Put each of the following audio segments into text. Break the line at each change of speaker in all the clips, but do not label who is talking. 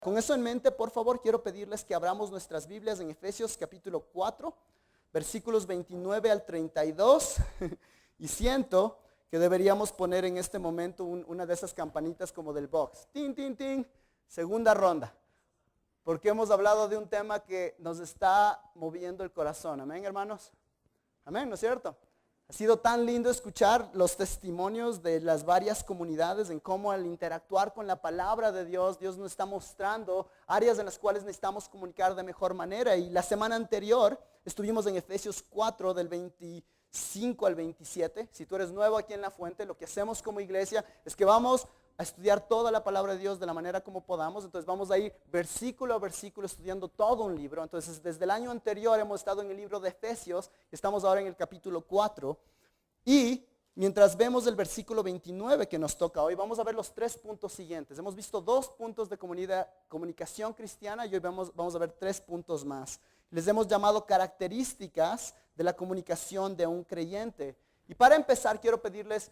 Con eso en mente, por favor, quiero pedirles que abramos nuestras Biblias en Efesios capítulo 4, versículos 29 al 32. Y siento que deberíamos poner en este momento una de esas campanitas como del box. Tin, tin, tin. Segunda ronda. Porque hemos hablado de un tema que nos está moviendo el corazón. Amén, hermanos. Amén, ¿no es cierto? Ha sido tan lindo escuchar los testimonios de las varias comunidades en cómo al interactuar con la palabra de Dios, Dios nos está mostrando áreas en las cuales necesitamos comunicar de mejor manera. Y la semana anterior estuvimos en Efesios 4 del 25 al 27. Si tú eres nuevo aquí en La Fuente, lo que hacemos como iglesia es que vamos a estudiar toda la palabra de Dios de la manera como podamos. Entonces vamos a ir versículo a versículo estudiando todo un libro. Entonces desde el año anterior hemos estado en el libro de Efesios, estamos ahora en el capítulo 4 y mientras vemos el versículo 29 que nos toca hoy, vamos a ver los 3 puntos siguientes. Hemos visto 2 puntos de comunicación cristiana y hoy vamos a ver 3 puntos más. Les hemos llamado características de la comunicación de un creyente. Y para empezar quiero pedirles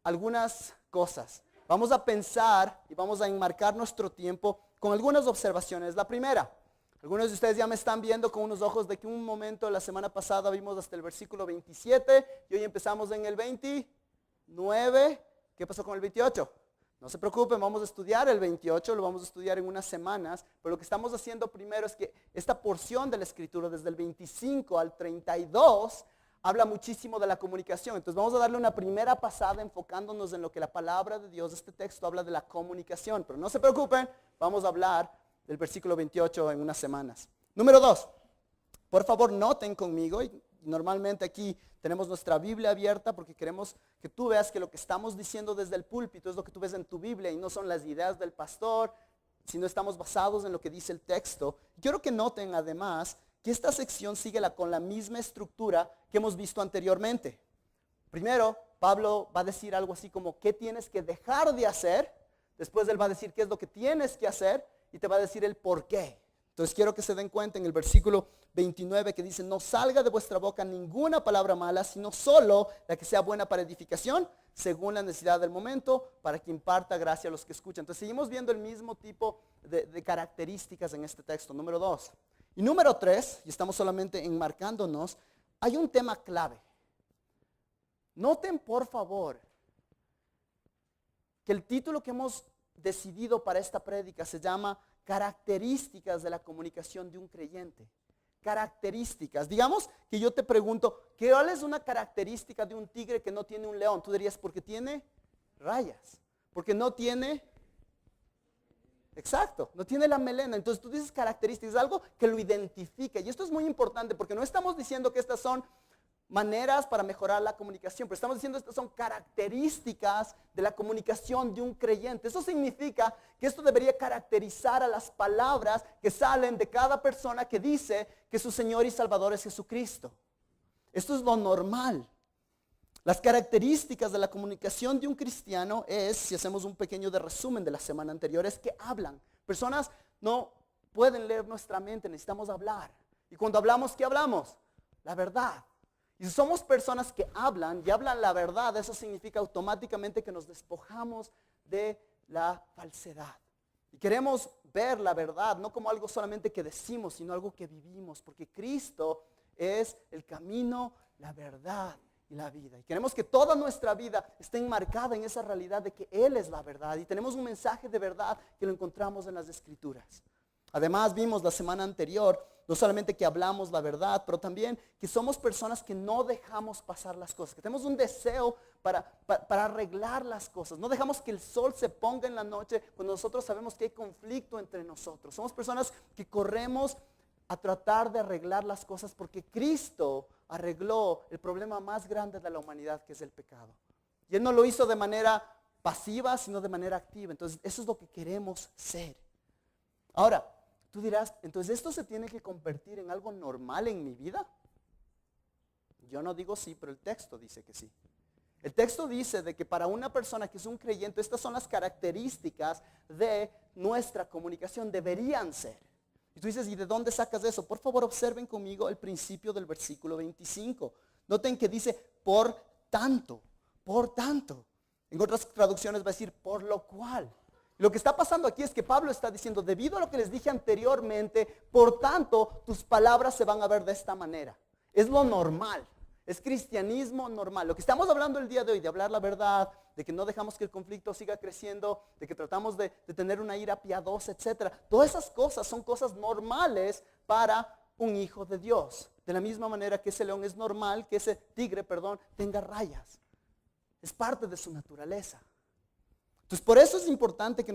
algunas cosas. Vamos a pensar y vamos a enmarcar nuestro tiempo con algunas observaciones. La primera, algunos de ustedes ya me están viendo con unos ojos de que un momento la semana pasada vimos hasta el versículo 27 y hoy empezamos en el 29. ¿Qué pasó con el 28? No se preocupen, vamos a estudiar el 28, lo vamos a estudiar en unas semanas, pero lo que estamos haciendo primero es que esta porción de la escritura desde el 25 al 32 habla muchísimo de la comunicación. Entonces vamos a darle una primera pasada enfocándonos en lo que la palabra de Dios, este texto habla de la comunicación. Pero no se preocupen, vamos a hablar del versículo 28 en unas semanas. Número 2, por favor noten conmigo, y normalmente aquí tenemos nuestra Biblia abierta porque queremos que tú veas que lo que estamos diciendo desde el púlpito es lo que tú ves en tu Biblia y no son las ideas del pastor, sino estamos basados en lo que dice el texto. Quiero que noten además que esta sección sigue con la misma estructura que hemos visto anteriormente. Primero, Pablo va a decir algo así como ¿qué tienes que dejar de hacer? Después él va a decir qué es lo que tienes que hacer y te va a decir el por qué. Entonces quiero que se den cuenta en el versículo 29 que dice no salga de vuestra boca ninguna palabra mala, sino solo la que sea buena para edificación, según la necesidad del momento, para que imparta gracia a los que escuchan. Entonces seguimos viendo el mismo tipo de características en este texto. Número 2. Y número 3, y estamos solamente enmarcándonos, hay un tema clave. Noten por favor que el título que hemos decidido para esta prédica se llama Características de la comunicación de un creyente. Características. Digamos que yo te pregunto, ¿cuál es una característica de un tigre que no tiene un león? Tú dirías, porque tiene rayas, porque no tiene... Exacto, no tiene la melena. Entonces tú dices características, es algo que lo identifica. Y esto es muy importante porque no estamos diciendo que estas son maneras para mejorar la comunicación, pero estamos diciendo que estas son características de la comunicación de un creyente. Eso significa que esto debería caracterizar a las palabras que salen de cada persona que dice que su Señor y Salvador es Jesucristo. Esto es lo normal. Las características de la comunicación de un cristiano es, si hacemos un pequeño resumen de la semana anterior, es que hablan. Personas no pueden leer nuestra mente, necesitamos hablar. Y cuando hablamos, ¿qué hablamos? La verdad. Y si somos personas que hablan y hablan la verdad, eso significa automáticamente que nos despojamos de la falsedad. Y queremos ver la verdad, no como algo solamente que decimos, sino algo que vivimos, porque Cristo es el camino, la verdad y la vida. Y queremos que toda nuestra vida esté enmarcada en esa realidad de que Él es la verdad. Y tenemos un mensaje de verdad que lo encontramos en las Escrituras. Además vimos la semana anterior, no solamente que hablamos la verdad, pero también que somos personas que no dejamos pasar las cosas, que tenemos un deseo para arreglar las cosas. No dejamos que el sol se ponga en la noche cuando nosotros sabemos que hay conflicto entre nosotros. Somos personas que corremos a tratar de arreglar las cosas porque Cristo arregló el problema más grande de la humanidad, que es el pecado. Y Él no lo hizo de manera pasiva, sino de manera activa. Entonces, eso es lo que queremos ser. Ahora, tú dirás, entonces, ¿esto se tiene que convertir en algo normal en mi vida? Yo no digo sí, pero el texto dice que sí. El texto dice de que para una persona que es un creyente, estas son las características de nuestra comunicación, deberían ser. Y tú dices, ¿y de dónde sacas eso? Por favor, observen conmigo el principio del versículo 25. Noten que dice, por tanto, por tanto. En otras traducciones va a decir, por lo cual. Lo que está pasando aquí es que Pablo está diciendo, debido a lo que les dije anteriormente, por tanto, tus palabras se van a ver de esta manera. Es lo normal, es cristianismo normal. Lo que estamos hablando el día de hoy, de hablar la verdad, de que no dejamos que el conflicto siga creciendo, de que tratamos de tener una ira piadosa, etc. Todas esas cosas son cosas normales para un hijo de Dios. De la misma manera que ese león es normal, que ese tigre, tenga rayas. Es parte de su naturaleza. Entonces, por eso es importante que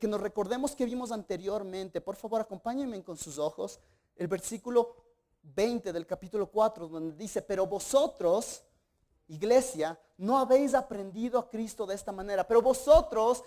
nos recordemos que vimos anteriormente. Por favor, acompáñenme con sus ojos. El versículo 20 del capítulo 4, donde dice, pero vosotros, iglesia, no habéis aprendido a Cristo de esta manera. Pero vosotros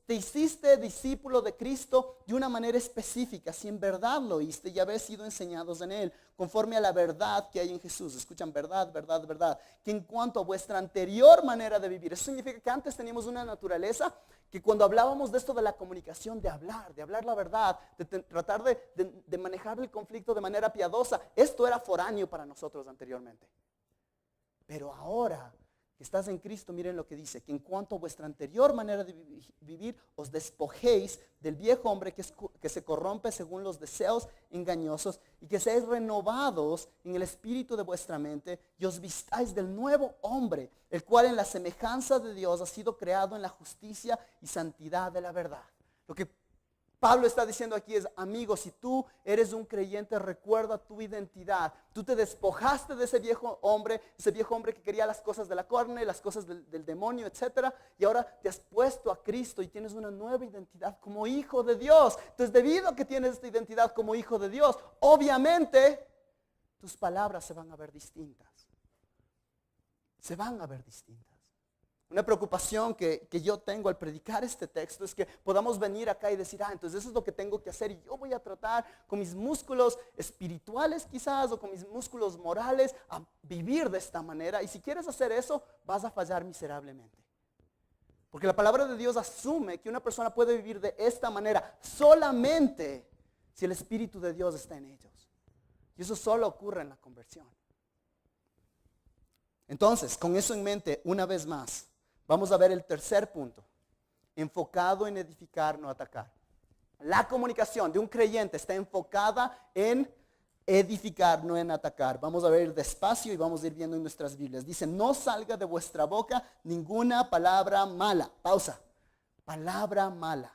te hiciste discípulo de Cristo de una manera específica. Si en verdad lo oíste y habéis sido enseñados en Él, conforme a la verdad que hay en Jesús. Escuchan, verdad, verdad, verdad. Que en cuanto a vuestra anterior manera de vivir, eso significa que antes teníamos una naturaleza que cuando hablábamos de esto de la comunicación, de hablar la verdad, de tratar de manejar el conflicto de manera piadosa, esto era foráneo para nosotros anteriormente. Pero ahora que estás en Cristo, miren lo que dice, que en cuanto a vuestra anterior manera de vivir, os despojéis del viejo hombre que se corrompe según los deseos engañosos y que seáis renovados en el espíritu de vuestra mente y os vistáis del nuevo hombre, el cual en la semejanza de Dios ha sido creado en la justicia y santidad de la verdad. Lo que Pablo está diciendo aquí es, amigo, si tú eres un creyente, recuerda tu identidad. Tú te despojaste de ese viejo hombre que quería las cosas de la carne, las cosas del demonio, etc. Y ahora te has puesto a Cristo y tienes una nueva identidad como hijo de Dios. Entonces, debido a que tienes esta identidad como hijo de Dios, obviamente tus palabras se van a ver distintas. Se van a ver distintas. Una preocupación que yo tengo al predicar este texto es que podamos venir acá y decir, entonces eso es lo que tengo que hacer y yo voy a tratar con mis músculos espirituales quizás o con mis músculos morales a vivir de esta manera. Y si quieres hacer eso, vas a fallar miserablemente. Porque la palabra de Dios asume que una persona puede vivir de esta manera solamente si el Espíritu de Dios está en ellos. Y eso solo ocurre en la conversión. Entonces, con eso en mente, una vez más, vamos a ver el tercer punto, enfocado en edificar, no atacar. La comunicación de un creyente está enfocada en edificar, no en atacar. Vamos a ver despacio y vamos a ir viendo en nuestras Biblias. Dice, no salga de vuestra boca ninguna palabra mala. Pausa. Palabra mala.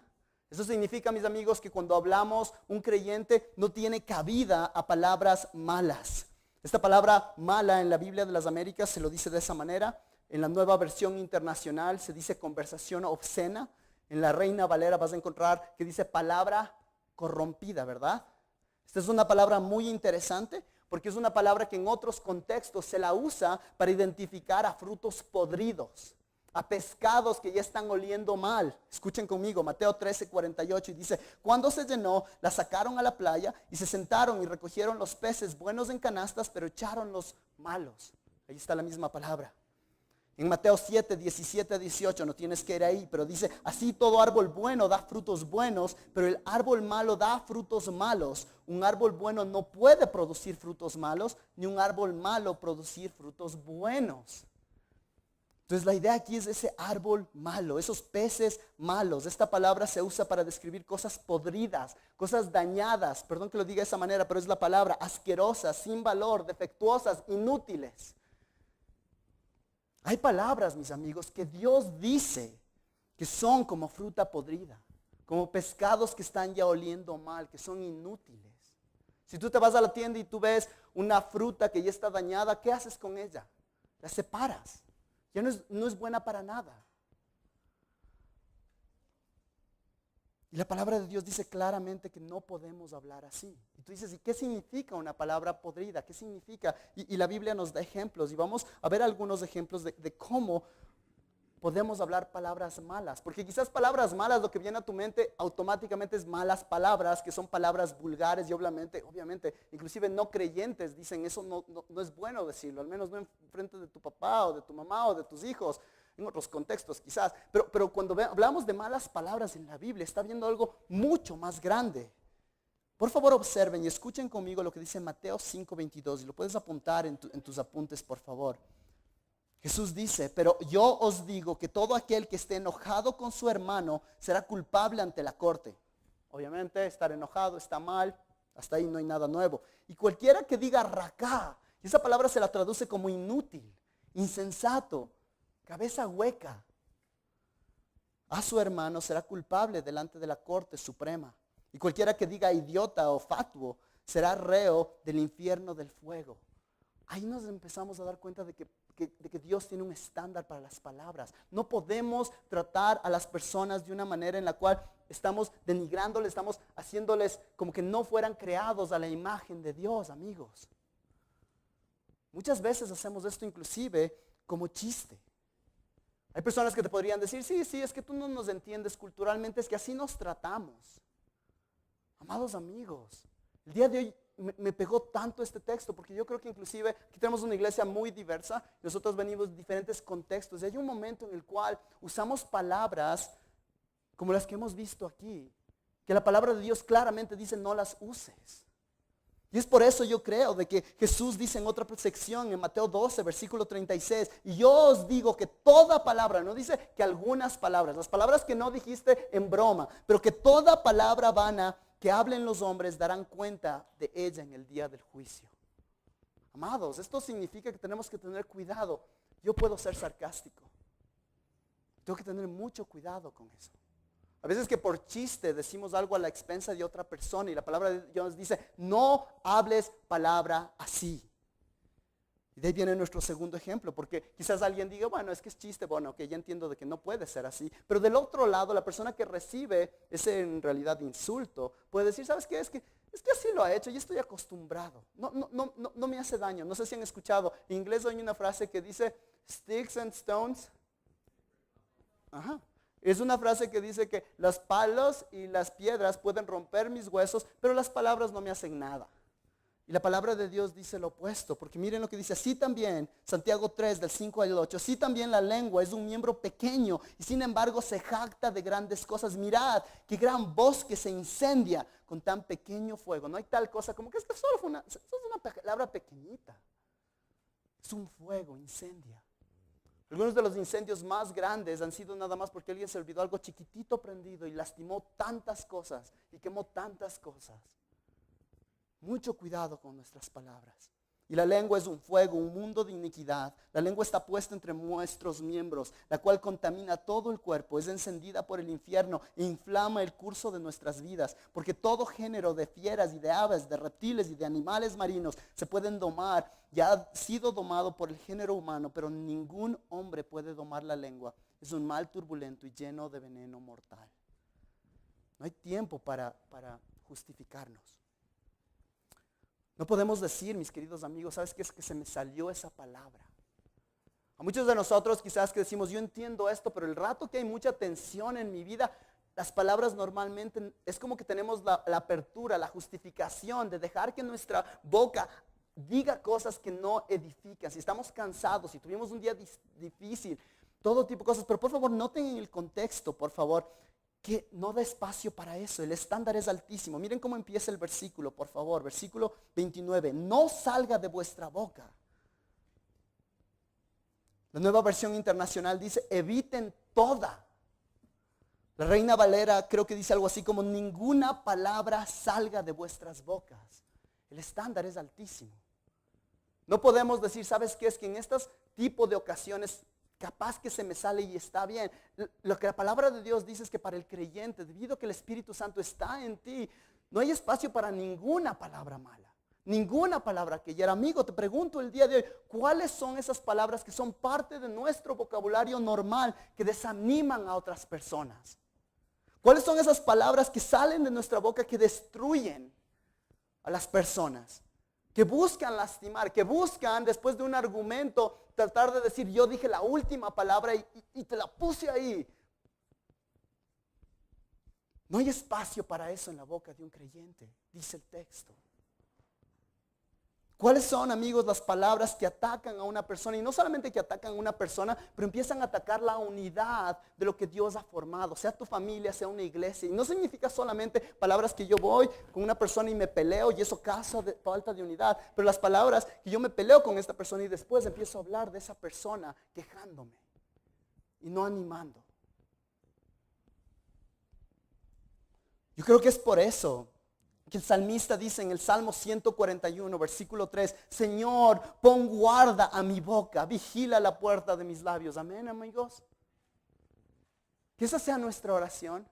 Eso significa, mis amigos, que cuando hablamos, un creyente no tiene cabida a palabras malas. Esta palabra mala en la Biblia de las Américas se lo dice de esa manera. En la Nueva Versión Internacional se dice conversación obscena. En la Reina Valera vas a encontrar que dice palabra corrompida, ¿verdad? Esta es una palabra muy interesante porque es una palabra que en otros contextos se la usa para identificar a frutos podridos, a pescados que ya están oliendo mal. Escuchen conmigo, Mateo 13:48 y dice, cuando se llenó, la sacaron a la playa y se sentaron y recogieron los peces buenos en canastas, pero echaron los malos. Ahí está la misma palabra. En Mateo 7:17-18, no tienes que ir ahí, pero dice, así todo árbol bueno da frutos buenos, pero el árbol malo da frutos malos. Un árbol bueno no puede producir frutos malos, ni un árbol malo producir frutos buenos. Entonces la idea aquí es ese árbol malo, esos peces malos. Esta palabra se usa para describir cosas podridas, cosas dañadas, perdón que lo diga de esa manera, pero es la palabra, asquerosas, sin valor, defectuosas, inútiles. Hay palabras, mis amigos, que Dios dice que son como fruta podrida, como pescados que están ya oliendo mal, que son inútiles. Si tú te vas a la tienda y tú ves una fruta que ya está dañada, ¿qué haces con ella? La separas. Ya no es buena para nada. Y la palabra de Dios dice claramente que no podemos hablar así. Y tú dices, ¿y qué significa una palabra podrida? ¿Qué significa? Y la Biblia nos da ejemplos. Y vamos a ver algunos ejemplos de cómo podemos hablar palabras malas. Porque quizás palabras malas, lo que viene a tu mente automáticamente es malas palabras, que son palabras vulgares y obviamente, inclusive no creyentes dicen eso no es bueno decirlo, al menos no en frente de tu papá o de tu mamá o de tus hijos. En otros contextos quizás, pero cuando hablamos de malas palabras en la Biblia, está viendo algo mucho más grande. Por favor observen y escuchen conmigo lo que dice Mateo 5:22 y lo puedes apuntar en tus apuntes, por favor. Jesús dice, pero yo os digo que todo aquel que esté enojado con su hermano será culpable ante la corte. Obviamente estar enojado está mal, hasta ahí no hay nada nuevo. Y cualquiera que diga racá, y esa palabra se la traduce como inútil, insensato, cabeza hueca, a su hermano será culpable delante de la corte suprema. Y cualquiera que diga idiota o fatuo será reo del infierno del fuego. Ahí nos empezamos a dar cuenta de que Dios tiene un estándar para las palabras. No podemos tratar a las personas de una manera en la cual estamos denigrándoles, estamos haciéndoles como que no fueran creados a la imagen de Dios, amigos. Muchas veces hacemos esto inclusive como chiste. Hay personas que te podrían decir, sí, es que tú no nos entiendes culturalmente, es que así nos tratamos. Amados amigos, el día de hoy me pegó tanto este texto, porque yo creo que inclusive aquí tenemos una iglesia muy diversa, nosotros venimos de diferentes contextos, y hay un momento en el cual usamos palabras como las que hemos visto aquí, que la palabra de Dios claramente dice no las uses. Y es por eso yo creo de que Jesús dice en otra sección, en Mateo 12, versículo 36, y yo os digo que toda palabra, no dice que algunas palabras, las palabras que no dijiste en broma, pero que toda palabra vana que hablen los hombres darán cuenta de ella en el día del juicio. Amados, esto significa que tenemos que tener cuidado. Yo puedo ser sarcástico. Tengo que tener mucho cuidado con eso. A veces que por chiste decimos algo a la expensa de otra persona y la palabra de Dios dice, no hables palabra así. Y de ahí viene nuestro segundo ejemplo, porque quizás alguien diga, bueno, es que es chiste, bueno, que ya entiendo de que no puede ser así. Pero del otro lado, la persona que recibe ese en realidad insulto puede decir, ¿sabes qué? Es que así lo ha hecho y estoy acostumbrado. No me hace daño. No sé si han escuchado, en inglés hay una frase que dice, sticks and stones. Ajá. Es una frase que dice que los palos y las piedras pueden romper mis huesos, pero las palabras no me hacen nada. Y la palabra de Dios dice lo opuesto, porque miren lo que dice, así también, Santiago 3 del 5 al 8, así también la lengua es un miembro pequeño y sin embargo se jacta de grandes cosas. Mirad qué gran bosque se incendia con tan pequeño fuego. No hay tal cosa como que es solo es una palabra pequeñita. Es un fuego, incendia. Algunos de los incendios más grandes han sido nada más porque alguien se olvidó algo chiquitito prendido y lastimó tantas cosas y quemó tantas cosas. Mucho cuidado con nuestras palabras. Y la lengua es un fuego, un mundo de iniquidad. La lengua está puesta entre nuestros miembros, la cual contamina todo el cuerpo, es encendida por el infierno e inflama el curso de nuestras vidas. Porque todo género de fieras y de aves, de reptiles y de animales marinos se pueden domar y ha sido domado por el género humano, pero ningún hombre puede domar la lengua. Es un mal turbulento y lleno de veneno mortal. No hay tiempo para justificarnos. No podemos decir, mis queridos amigos, ¿sabes qué? Es que se me salió esa palabra. A muchos de nosotros quizás que decimos, yo entiendo esto, pero el rato que hay mucha tensión en mi vida, las palabras normalmente es como que tenemos la apertura, la justificación de dejar que nuestra boca diga cosas que no edifican. Si estamos cansados, si tuvimos un día difícil, todo tipo de cosas, pero por favor noten en el contexto, por favor, que no da espacio para eso. El estándar es altísimo. Miren cómo empieza el versículo, por favor. Versículo 29. No salga de vuestra boca. La Nueva Versión Internacional dice, eviten toda. La Reina Valera creo que dice algo así como, ninguna palabra salga de vuestras bocas. El estándar es altísimo. No podemos decir, ¿sabes qué? Es que en estos tipos de ocasiones capaz que se me sale y está bien. Lo que la palabra de Dios dice es que para el creyente, debido a que el Espíritu Santo está en ti, no hay espacio para ninguna palabra mala, ninguna palabra que hiera. Amigo, te pregunto el día de hoy, ¿cuáles son esas palabras que son parte de nuestro vocabulario normal que desaniman a otras personas? ¿Cuáles son esas palabras que salen de nuestra boca que destruyen a las personas? Que buscan lastimar, que buscan después de un argumento tratar de decir, yo dije la última palabra y te la puse ahí. No hay espacio para eso en la boca de un creyente, dice el texto. ¿Cuáles son, amigos, las palabras que atacan a una persona? Y no solamente que atacan a una persona, pero empiezan a atacar la unidad de lo que Dios ha formado, sea tu familia, sea una iglesia. Y no significa solamente palabras que yo voy con una persona y me peleo y eso causa falta de unidad. Pero las palabras que yo me peleo con esta persona y después empiezo a hablar de esa persona quejándome y no animando. Yo creo que es por eso que el salmista dice en el Salmo 141, versículo 3, Señor, pon guarda a mi boca, vigila la puerta de mis labios. Amén, amigos. Que esa sea nuestra oración.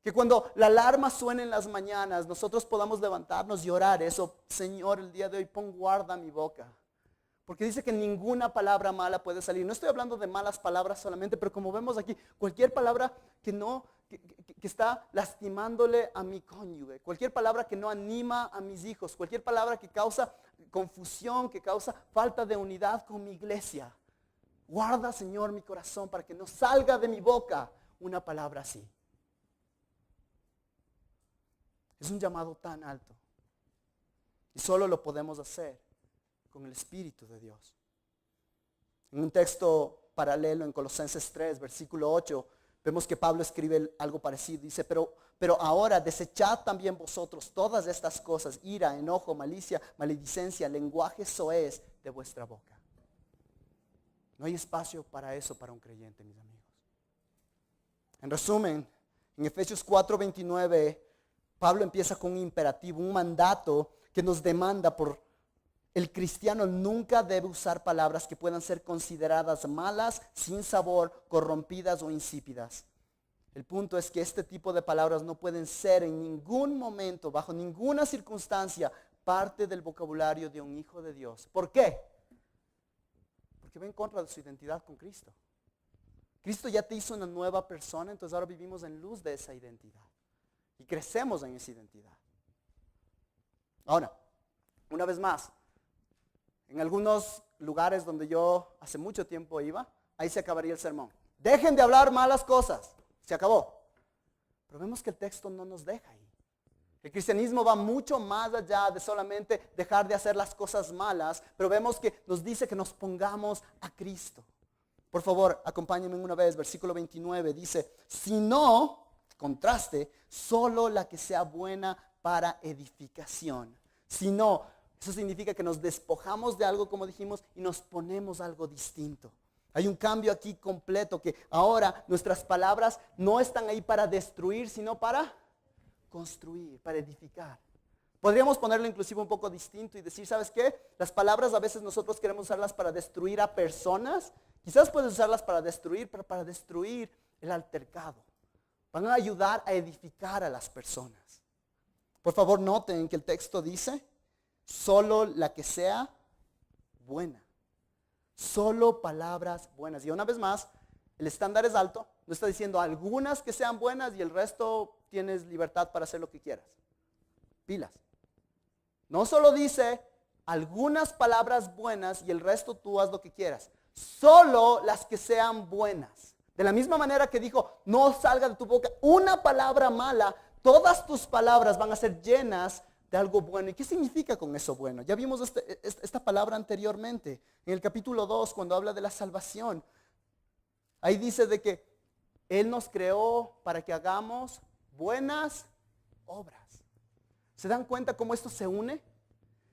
Que cuando la alarma suene en las mañanas, nosotros podamos levantarnos y orar eso. Señor, el día de hoy pon guarda a mi boca. Porque dice que ninguna palabra mala puede salir. No estoy hablando de malas palabras solamente, pero como vemos aquí, cualquier palabra que está lastimándole a mi cónyuge, cualquier palabra que no anima a mis hijos, cualquier palabra que causa confusión, que causa falta de unidad con mi iglesia. Guarda, Señor, mi corazón para que no salga de mi boca una palabra así. Es un llamado tan alto. Y solo lo podemos hacer con el Espíritu de Dios. En un texto paralelo en Colosenses 3, versículo 8, vemos que Pablo escribe algo parecido. Dice, pero ahora desechad también vosotros todas estas cosas, ira, enojo, malicia, maledicencia, lenguaje soez de vuestra boca. No hay espacio para eso para un creyente, mis amigos. En resumen, en Efesios 4:29, Pablo empieza con un imperativo, un mandato que nos demanda por el cristiano nunca debe usar palabras que puedan ser consideradas malas, sin sabor, corrompidas o insípidas. El punto es que este tipo de palabras no pueden ser en ningún momento, bajo ninguna circunstancia, parte del vocabulario de un hijo de Dios. ¿Por qué? Porque va en contra de su identidad con Cristo. Cristo ya te hizo una nueva persona, entonces ahora vivimos en luz de esa identidad. Y crecemos en esa identidad. Ahora, una vez más, en algunos lugares donde yo hace mucho tiempo iba, ahí se acabaría el sermón. Dejen de hablar malas cosas. Se acabó. Pero vemos que el texto no nos deja ahí. El cristianismo va mucho más allá de solamente dejar de hacer las cosas malas, pero vemos que nos dice que nos pongamos a Cristo. Por favor, acompáñenme una vez, versículo 29 dice, si no, contraste, solo la que sea buena para edificación. Si no, eso significa que nos despojamos de algo, como dijimos, y nos ponemos algo distinto. Hay un cambio aquí completo, que ahora nuestras palabras no están ahí para destruir, sino para construir, para edificar. Podríamos ponerlo inclusive un poco distinto y decir, ¿sabes qué? Las palabras a veces nosotros queremos usarlas para destruir a personas. Quizás puedes usarlas para destruir, pero para destruir el altercado. Van a ayudar a edificar a las personas. Por favor, noten que el texto dice, solo la que sea buena. Solo palabras buenas. Y una vez más, el estándar es alto. No está diciendo algunas que sean buenas y el resto tienes libertad para hacer lo que quieras. Pilas. No solo dice algunas palabras buenas y el resto tú haz lo que quieras. Solo las que sean buenas. De la misma manera que dijo, no salga de tu boca una palabra mala, todas tus palabras van a ser llenas de algo bueno. ¿Y qué significa con eso bueno? Ya vimos esta palabra anteriormente, en el capítulo 2, cuando habla de la salvación. Ahí dice de que Él nos creó para que hagamos buenas obras. ¿Se dan cuenta cómo esto se une?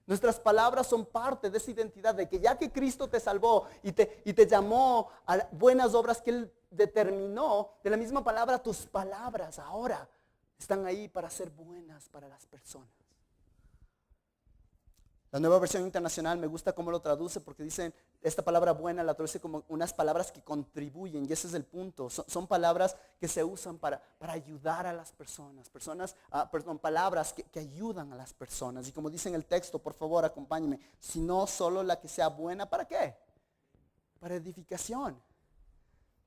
Nuestras palabras son parte de esa identidad de que ya que Cristo te salvó y te llamó a buenas obras que Él determinó, de la misma palabra, tus palabras ahora están ahí para ser buenas para las personas. La Nueva Versión Internacional me gusta cómo lo traduce porque dicen, esta palabra buena la traduce como unas palabras que contribuyen y ese es el punto. Son palabras que se usan para ayudar a las personas. Palabras que ayudan a las personas. Y como dice en el texto, por favor acompáñenme, si no solo la que sea buena, ¿para qué? Para edificación.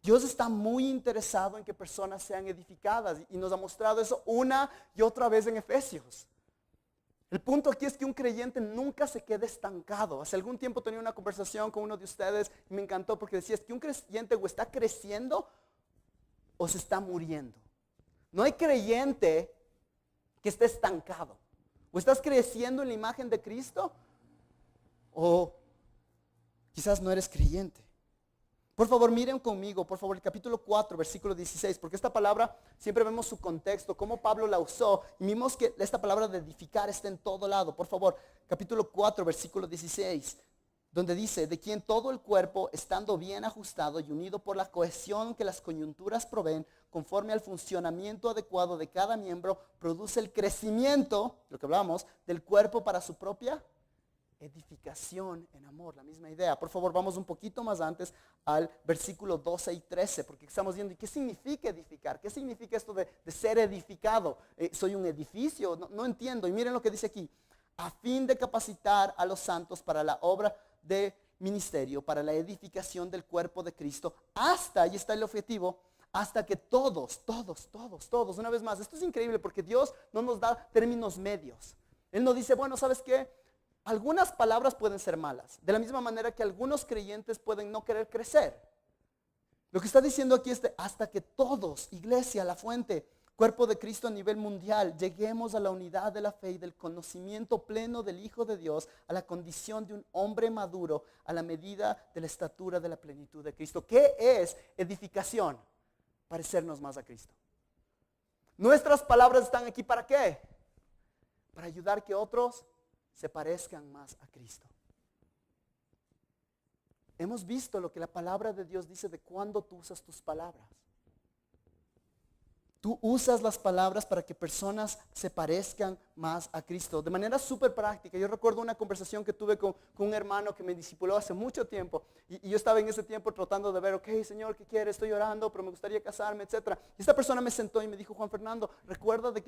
Dios está muy interesado en que personas sean edificadas y nos ha mostrado eso una y otra vez en Efesios. El punto aquí es que un creyente nunca se quede estancado. Hace algún tiempo tenía una conversación con uno de ustedes y me encantó porque decía, es que un creyente o está creciendo o se está muriendo. No hay creyente que esté estancado. O estás creciendo en la imagen de Cristo o quizás no eres creyente. Por favor, miren conmigo, por favor, el capítulo 4, versículo 16, porque esta palabra siempre vemos su contexto, cómo Pablo la usó, y vimos que esta palabra de edificar está en todo lado. Por favor, capítulo 4, versículo 16, donde dice, de quien todo el cuerpo, estando bien ajustado y unido por la cohesión que las coyunturas proveen, conforme al funcionamiento adecuado de cada miembro, produce el crecimiento, lo que hablamos, del cuerpo para su propia edificación en amor, la misma idea. Por favor, vamos un poquito más antes al versículo 12 y 13, porque estamos viendo, ¿y qué significa edificar? ¿Qué significa esto de ser edificado? ¿Soy un edificio? No entiendo. Y miren lo que dice aquí, a fin de capacitar a los santos para la obra de ministerio, para la edificación del cuerpo de Cristo, hasta, ahí está el objetivo, hasta que todos, una vez más, esto es increíble porque Dios no nos da términos medios. Él no dice, bueno, ¿sabes qué? Algunas palabras pueden ser malas, de la misma manera que algunos creyentes pueden no querer crecer. Lo que está diciendo aquí es hasta que todos, iglesia, la fuente, cuerpo de Cristo a nivel mundial, lleguemos a la unidad de la fe y del conocimiento pleno del Hijo de Dios, a la condición de un hombre maduro, a la medida de la estatura de la plenitud de Cristo. ¿Qué es edificación? Parecernos más a Cristo. Nuestras palabras están aquí ¿para qué? Para ayudar que otros se parezcan más a Cristo. Hemos visto lo que la palabra de Dios dice de cuando tú usas tus palabras. Tú usas las palabras para que personas se parezcan más a Cristo. De manera súper práctica. Yo recuerdo una conversación que tuve con un hermano que me discipuló hace mucho tiempo. Y yo estaba en ese tiempo tratando de ver, ok, Señor, ¿qué quieres? Estoy orando, pero me gustaría casarme, etc. Y esta persona me sentó y me dijo, Juan Fernando, recuerda de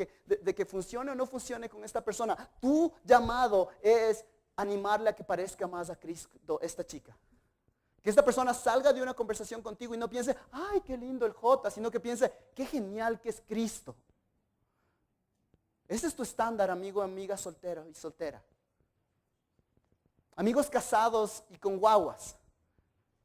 que funcione o no funcione con esta persona. Tu llamado es animarle a que parezca más a Cristo, esta chica. Que esta persona salga de una conversación contigo y no piense, ay, qué lindo el Jota, sino que piense, qué genial que es Cristo. Ese es tu estándar, amigo, amiga, soltero y soltera. Amigos casados y con guaguas.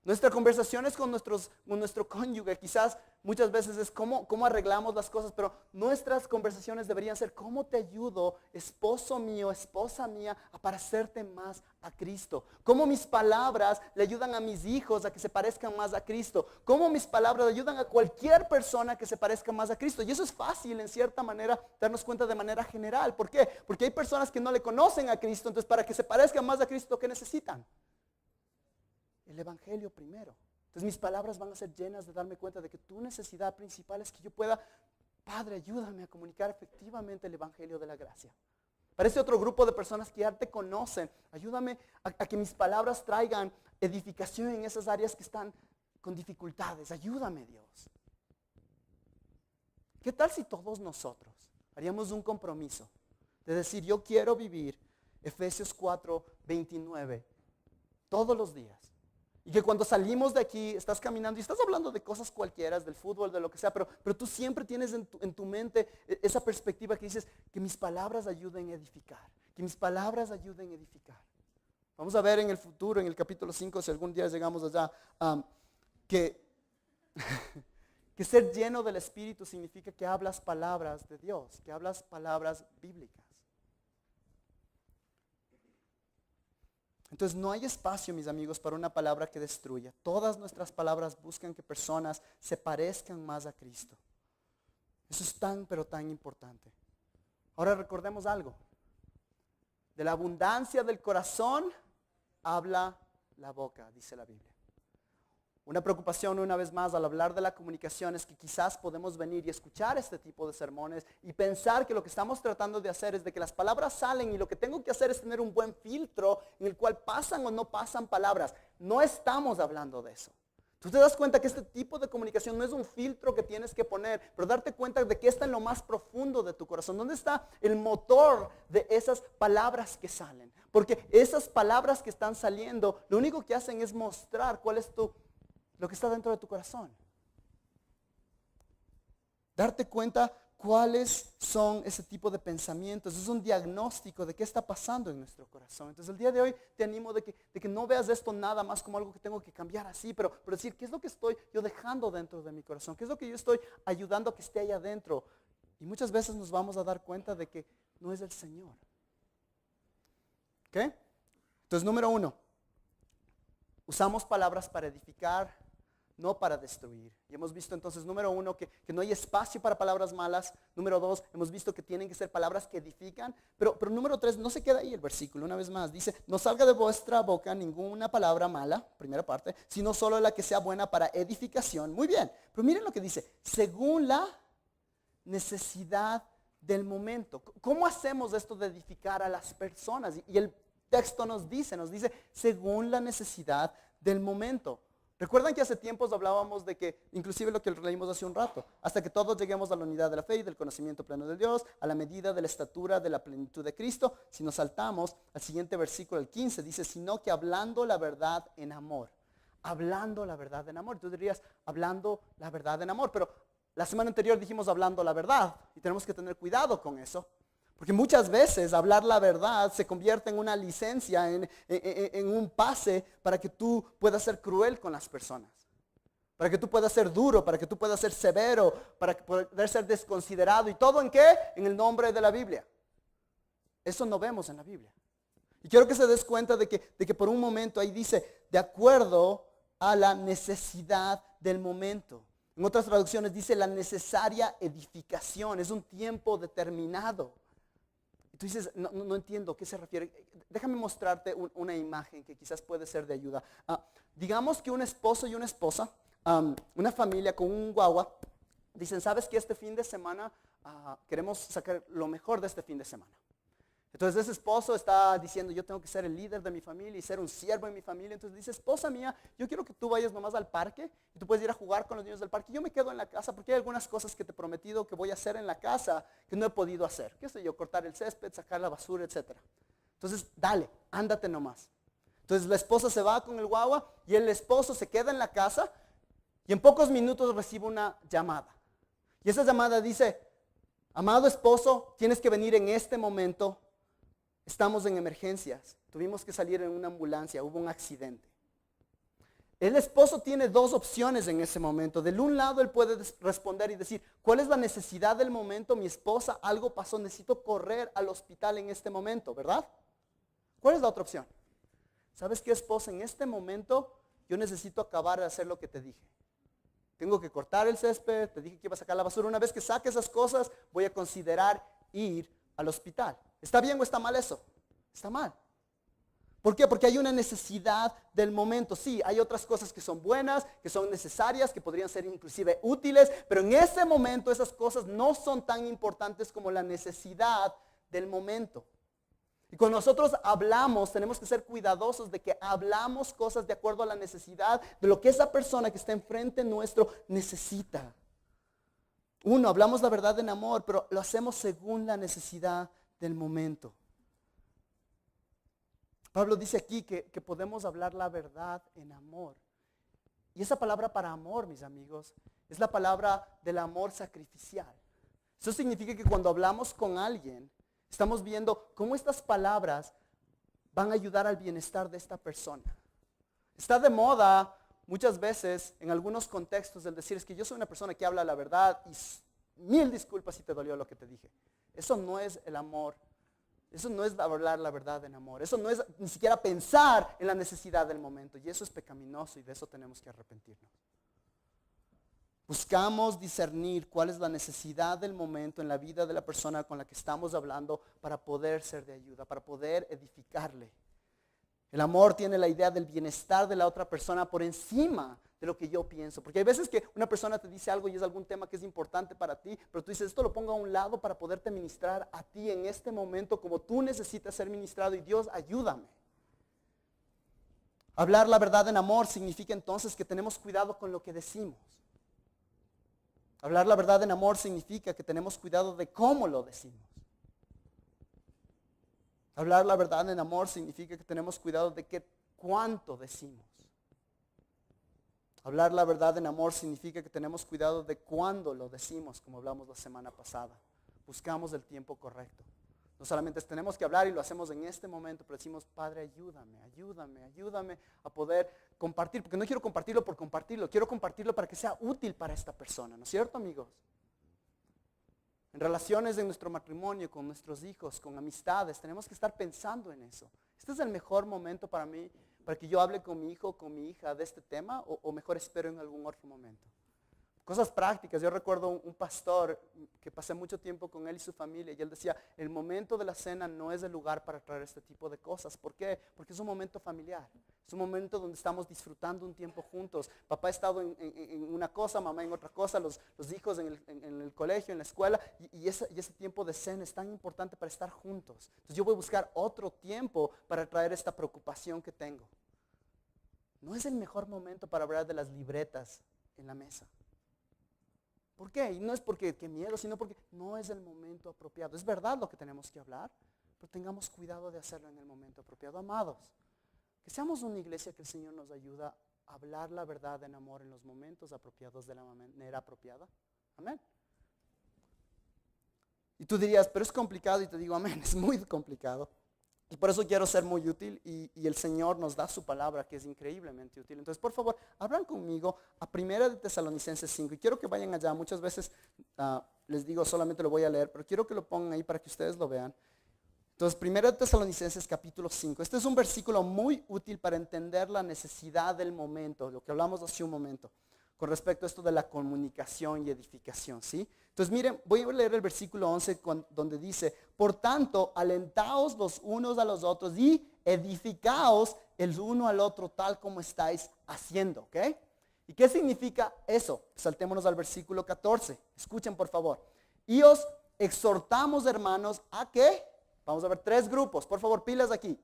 Nuestra conversación es con nuestro cónyuge. Quizás muchas veces es cómo arreglamos las cosas, pero nuestras conversaciones deberían ser cómo te ayudo, esposo mío, esposa mía, a parecerte más a Cristo. Cómo mis palabras le ayudan a mis hijos a que se parezcan más a Cristo. Cómo mis palabras ayudan a cualquier persona que se parezca más a Cristo. Y eso es fácil en cierta manera darnos cuenta de manera general. ¿Por qué? Porque hay personas que no le conocen a Cristo. Entonces para que se parezcan más a Cristo, ¿qué necesitan? El evangelio primero. Entonces mis palabras van a ser llenas de darme cuenta de que tu necesidad principal es que yo pueda, Padre, ayúdame a comunicar efectivamente el evangelio de la gracia. Para este otro grupo de personas que ya te conocen, ayúdame a que mis palabras traigan edificación en esas áreas que están con dificultades. Ayúdame, Dios. ¿Qué tal si todos nosotros haríamos un compromiso de decir, yo quiero vivir Efesios 4:29 todos los días? Y que cuando salimos de aquí, estás caminando y estás hablando de cosas cualquiera, del fútbol, de lo que sea, pero tú siempre tienes en tu mente esa perspectiva que dices, que mis palabras ayuden a edificar, que mis palabras ayuden a edificar. Vamos a ver en el futuro, en el capítulo 5, si algún día llegamos allá, que ser lleno del Espíritu significa que hablas palabras de Dios, que hablas palabras bíblicas. Entonces no hay espacio, mis amigos, para una palabra que destruya. Todas nuestras palabras buscan que personas se parezcan más a Cristo. Eso es tan, pero tan importante. Ahora recordemos algo. De la abundancia del corazón habla la boca, dice la Biblia. Una preocupación una vez más al hablar de la comunicación es que quizás podemos venir y escuchar este tipo de sermones y pensar que lo que estamos tratando de hacer es de que las palabras salen y lo que tengo que hacer es tener un buen filtro en el cual pasan o no pasan palabras. No estamos hablando de eso. Tú te das cuenta que este tipo de comunicación no es un filtro que tienes que poner, pero darte cuenta de que está en lo más profundo de tu corazón. ¿Dónde está el motor de esas palabras que salen? Porque esas palabras que están saliendo, lo único que hacen es mostrar cuál es lo que está dentro de tu corazón. Darte cuenta cuáles son ese tipo de pensamientos. Es un diagnóstico de qué está pasando en nuestro corazón. Entonces el día de hoy te animo de que no veas esto nada más como algo que tengo que cambiar así, pero decir, ¿qué es lo que estoy yo dejando dentro de mi corazón? ¿Qué es lo que yo estoy ayudando a que esté ahí adentro? Y muchas veces nos vamos a dar cuenta de que no es el Señor. ¿Ok? Entonces, número 1, usamos palabras para edificar, no para destruir. Y hemos visto entonces, número 1, que no hay espacio para palabras malas. Número 2, hemos visto que tienen que ser palabras que edifican. Pero número 3, no se queda ahí el versículo. Una vez más, dice, no salga de vuestra boca ninguna palabra mala, primera parte, sino solo la que sea buena para edificación. Muy bien, pero miren lo que dice, según la necesidad del momento. ¿Cómo hacemos esto de edificar a las personas? Y el texto nos dice, según la necesidad del momento. Recuerdan que hace tiempos hablábamos de que, inclusive lo que leímos hace un rato, hasta que todos lleguemos a la unidad de la fe y del conocimiento pleno de Dios, a la medida de la estatura de la plenitud de Cristo. Si nos saltamos al siguiente versículo, el 15, dice, sino que hablando la verdad en amor. Hablando la verdad en amor. Tú dirías, hablando la verdad en amor. Pero la semana anterior dijimos hablando la verdad. Y tenemos que tener cuidado con eso. Porque muchas veces hablar la verdad se convierte en una licencia, en un pase para que tú puedas ser cruel con las personas. Para que tú puedas ser duro, para que tú puedas ser severo, para poder ser desconsiderado. ¿Y todo en qué? En el nombre de la Biblia. Eso no vemos en la Biblia. Y quiero que se des cuenta de que por un momento ahí dice, de acuerdo a la necesidad del momento. En otras traducciones dice la necesaria edificación. Es un tiempo determinado. Tú dices, no entiendo a qué se refiere. Déjame mostrarte una imagen que quizás puede ser de ayuda. Digamos que un esposo y una esposa, una familia con un guagua, dicen, ¿sabes qué? Este fin de semana queremos sacar lo mejor de este fin de semana. Entonces ese esposo está diciendo, yo tengo que ser el líder de mi familia y ser un siervo en mi familia. Entonces dice, esposa mía, yo quiero que tú vayas nomás al parque y tú puedes ir a jugar con los niños del parque. Yo me quedo en la casa porque hay algunas cosas que te he prometido que voy a hacer en la casa que no he podido hacer. ¿Qué sé yo? Cortar el césped, sacar la basura, etc. Entonces, dale, ándate nomás. Entonces la esposa se va con el guagua y el esposo se queda en la casa y en pocos minutos recibe una llamada. Y esa llamada dice, amado esposo, tienes que venir en este momento. Estamos en emergencias, tuvimos que salir en una ambulancia, hubo un accidente. El esposo tiene dos opciones en ese momento. Del un lado él puede responder y decir, ¿cuál es la necesidad del momento? Mi esposa, algo pasó, necesito correr al hospital en este momento, ¿verdad? ¿Cuál es la otra opción? ¿Sabes qué, esposa? En este momento yo necesito acabar de hacer lo que te dije. Tengo que cortar el césped, te dije que iba a sacar la basura. Una vez que saque esas cosas, voy a considerar ir al hospital. ¿Está bien o está mal eso? Está mal. ¿Por qué? Porque hay una necesidad del momento. Sí, hay otras cosas que son buenas, que son necesarias, que podrían ser inclusive útiles, pero en ese momento esas cosas no son tan importantes como la necesidad del momento. Y cuando nosotros hablamos, tenemos que ser cuidadosos de que hablamos cosas de acuerdo a la necesidad de lo que esa persona que está enfrente nuestro necesita. Uno, hablamos la verdad en amor, pero lo hacemos según la necesidad del momento. Pablo dice aquí que podemos hablar la verdad en amor. Y esa palabra para amor, mis amigos, es la palabra del amor sacrificial. Eso significa que cuando hablamos con alguien, estamos viendo cómo estas palabras van a ayudar al bienestar de esta persona. Está de moda muchas veces, en algunos contextos, el decir es que yo soy una persona que habla la verdad y 1000 disculpas si te dolió lo que te dije. Eso no es el amor. Eso no es hablar la verdad en amor. Eso no es ni siquiera pensar en la necesidad del momento. Y eso es pecaminoso y de eso tenemos que arrepentirnos. Buscamos discernir cuál es la necesidad del momento en la vida de la persona con la que estamos hablando para poder ser de ayuda, para poder edificarle. El amor tiene la idea del bienestar de la otra persona por encima de lo que yo pienso. Porque hay veces que una persona te dice algo y es algún tema que es importante para ti, pero tú dices, esto lo pongo a un lado para poderte ministrar a ti en este momento como tú necesitas ser ministrado y Dios, ayúdame. Hablar la verdad en amor significa entonces que tenemos cuidado con lo que decimos. Hablar la verdad en amor significa que tenemos cuidado de cómo lo decimos. Hablar la verdad en amor significa que tenemos cuidado de cuánto decimos. Hablar la verdad en amor significa que tenemos cuidado de cuándo lo decimos, como hablamos la semana pasada. Buscamos el tiempo correcto. No solamente tenemos que hablar y lo hacemos en este momento, pero decimos, Padre, ayúdame a poder compartir, porque no quiero compartirlo por compartirlo, quiero compartirlo para que sea útil para esta persona, ¿no es cierto, amigos? En relaciones de nuestro matrimonio, con nuestros hijos, con amistades, tenemos que estar pensando en eso. Este es el mejor momento para mí, para que yo hable con mi hijo o con mi hija de este tema, o mejor espero en algún otro momento. Cosas prácticas. Yo recuerdo un pastor que pasé mucho tiempo con él y su familia, y él decía, el momento de la cena no es el lugar para traer este tipo de cosas. ¿Por qué? Porque es un momento familiar. Es un momento donde estamos disfrutando un tiempo juntos. Papá ha estado en una cosa, mamá en otra cosa, los hijos en el colegio, en la escuela, y ese tiempo de cena es tan importante para estar juntos. Entonces yo voy a buscar otro tiempo para traer esta preocupación que tengo. No es el mejor momento para hablar de las libretas en la mesa. ¿Por qué? Y no es porque qué miedo, sino porque no es el momento apropiado. Es verdad lo que tenemos que hablar, pero tengamos cuidado de hacerlo en el momento apropiado. Amados, que seamos una iglesia que el Señor nos ayuda a hablar la verdad en amor en los momentos apropiados de la manera apropiada. Amén. Y tú dirías, pero es complicado, y te digo, amén, es muy complicado. Y por eso quiero ser muy útil, y el Señor nos da su palabra que es increíblemente útil. Entonces, por favor, abran conmigo a 1 de Tesalonicenses 5. Y quiero que vayan allá. Muchas veces les digo, solamente lo voy a leer, pero quiero que lo pongan ahí para que ustedes lo vean. Entonces, 1 de Tesalonicenses capítulo 5. Este es un versículo muy útil para entender la necesidad del momento, lo que hablamos hace un momento, con respecto a esto de la comunicación y edificación, ¿sí? Entonces miren, voy a leer el versículo 11 donde dice, por tanto, alentaos los unos a los otros y edificaos el uno al otro tal como estáis haciendo, ¿ok? ¿Y qué significa eso? Saltémonos al versículo 14, escuchen por favor. Y os exhortamos, hermanos, a que, vamos a ver 3 grupos, por favor, pilas aquí,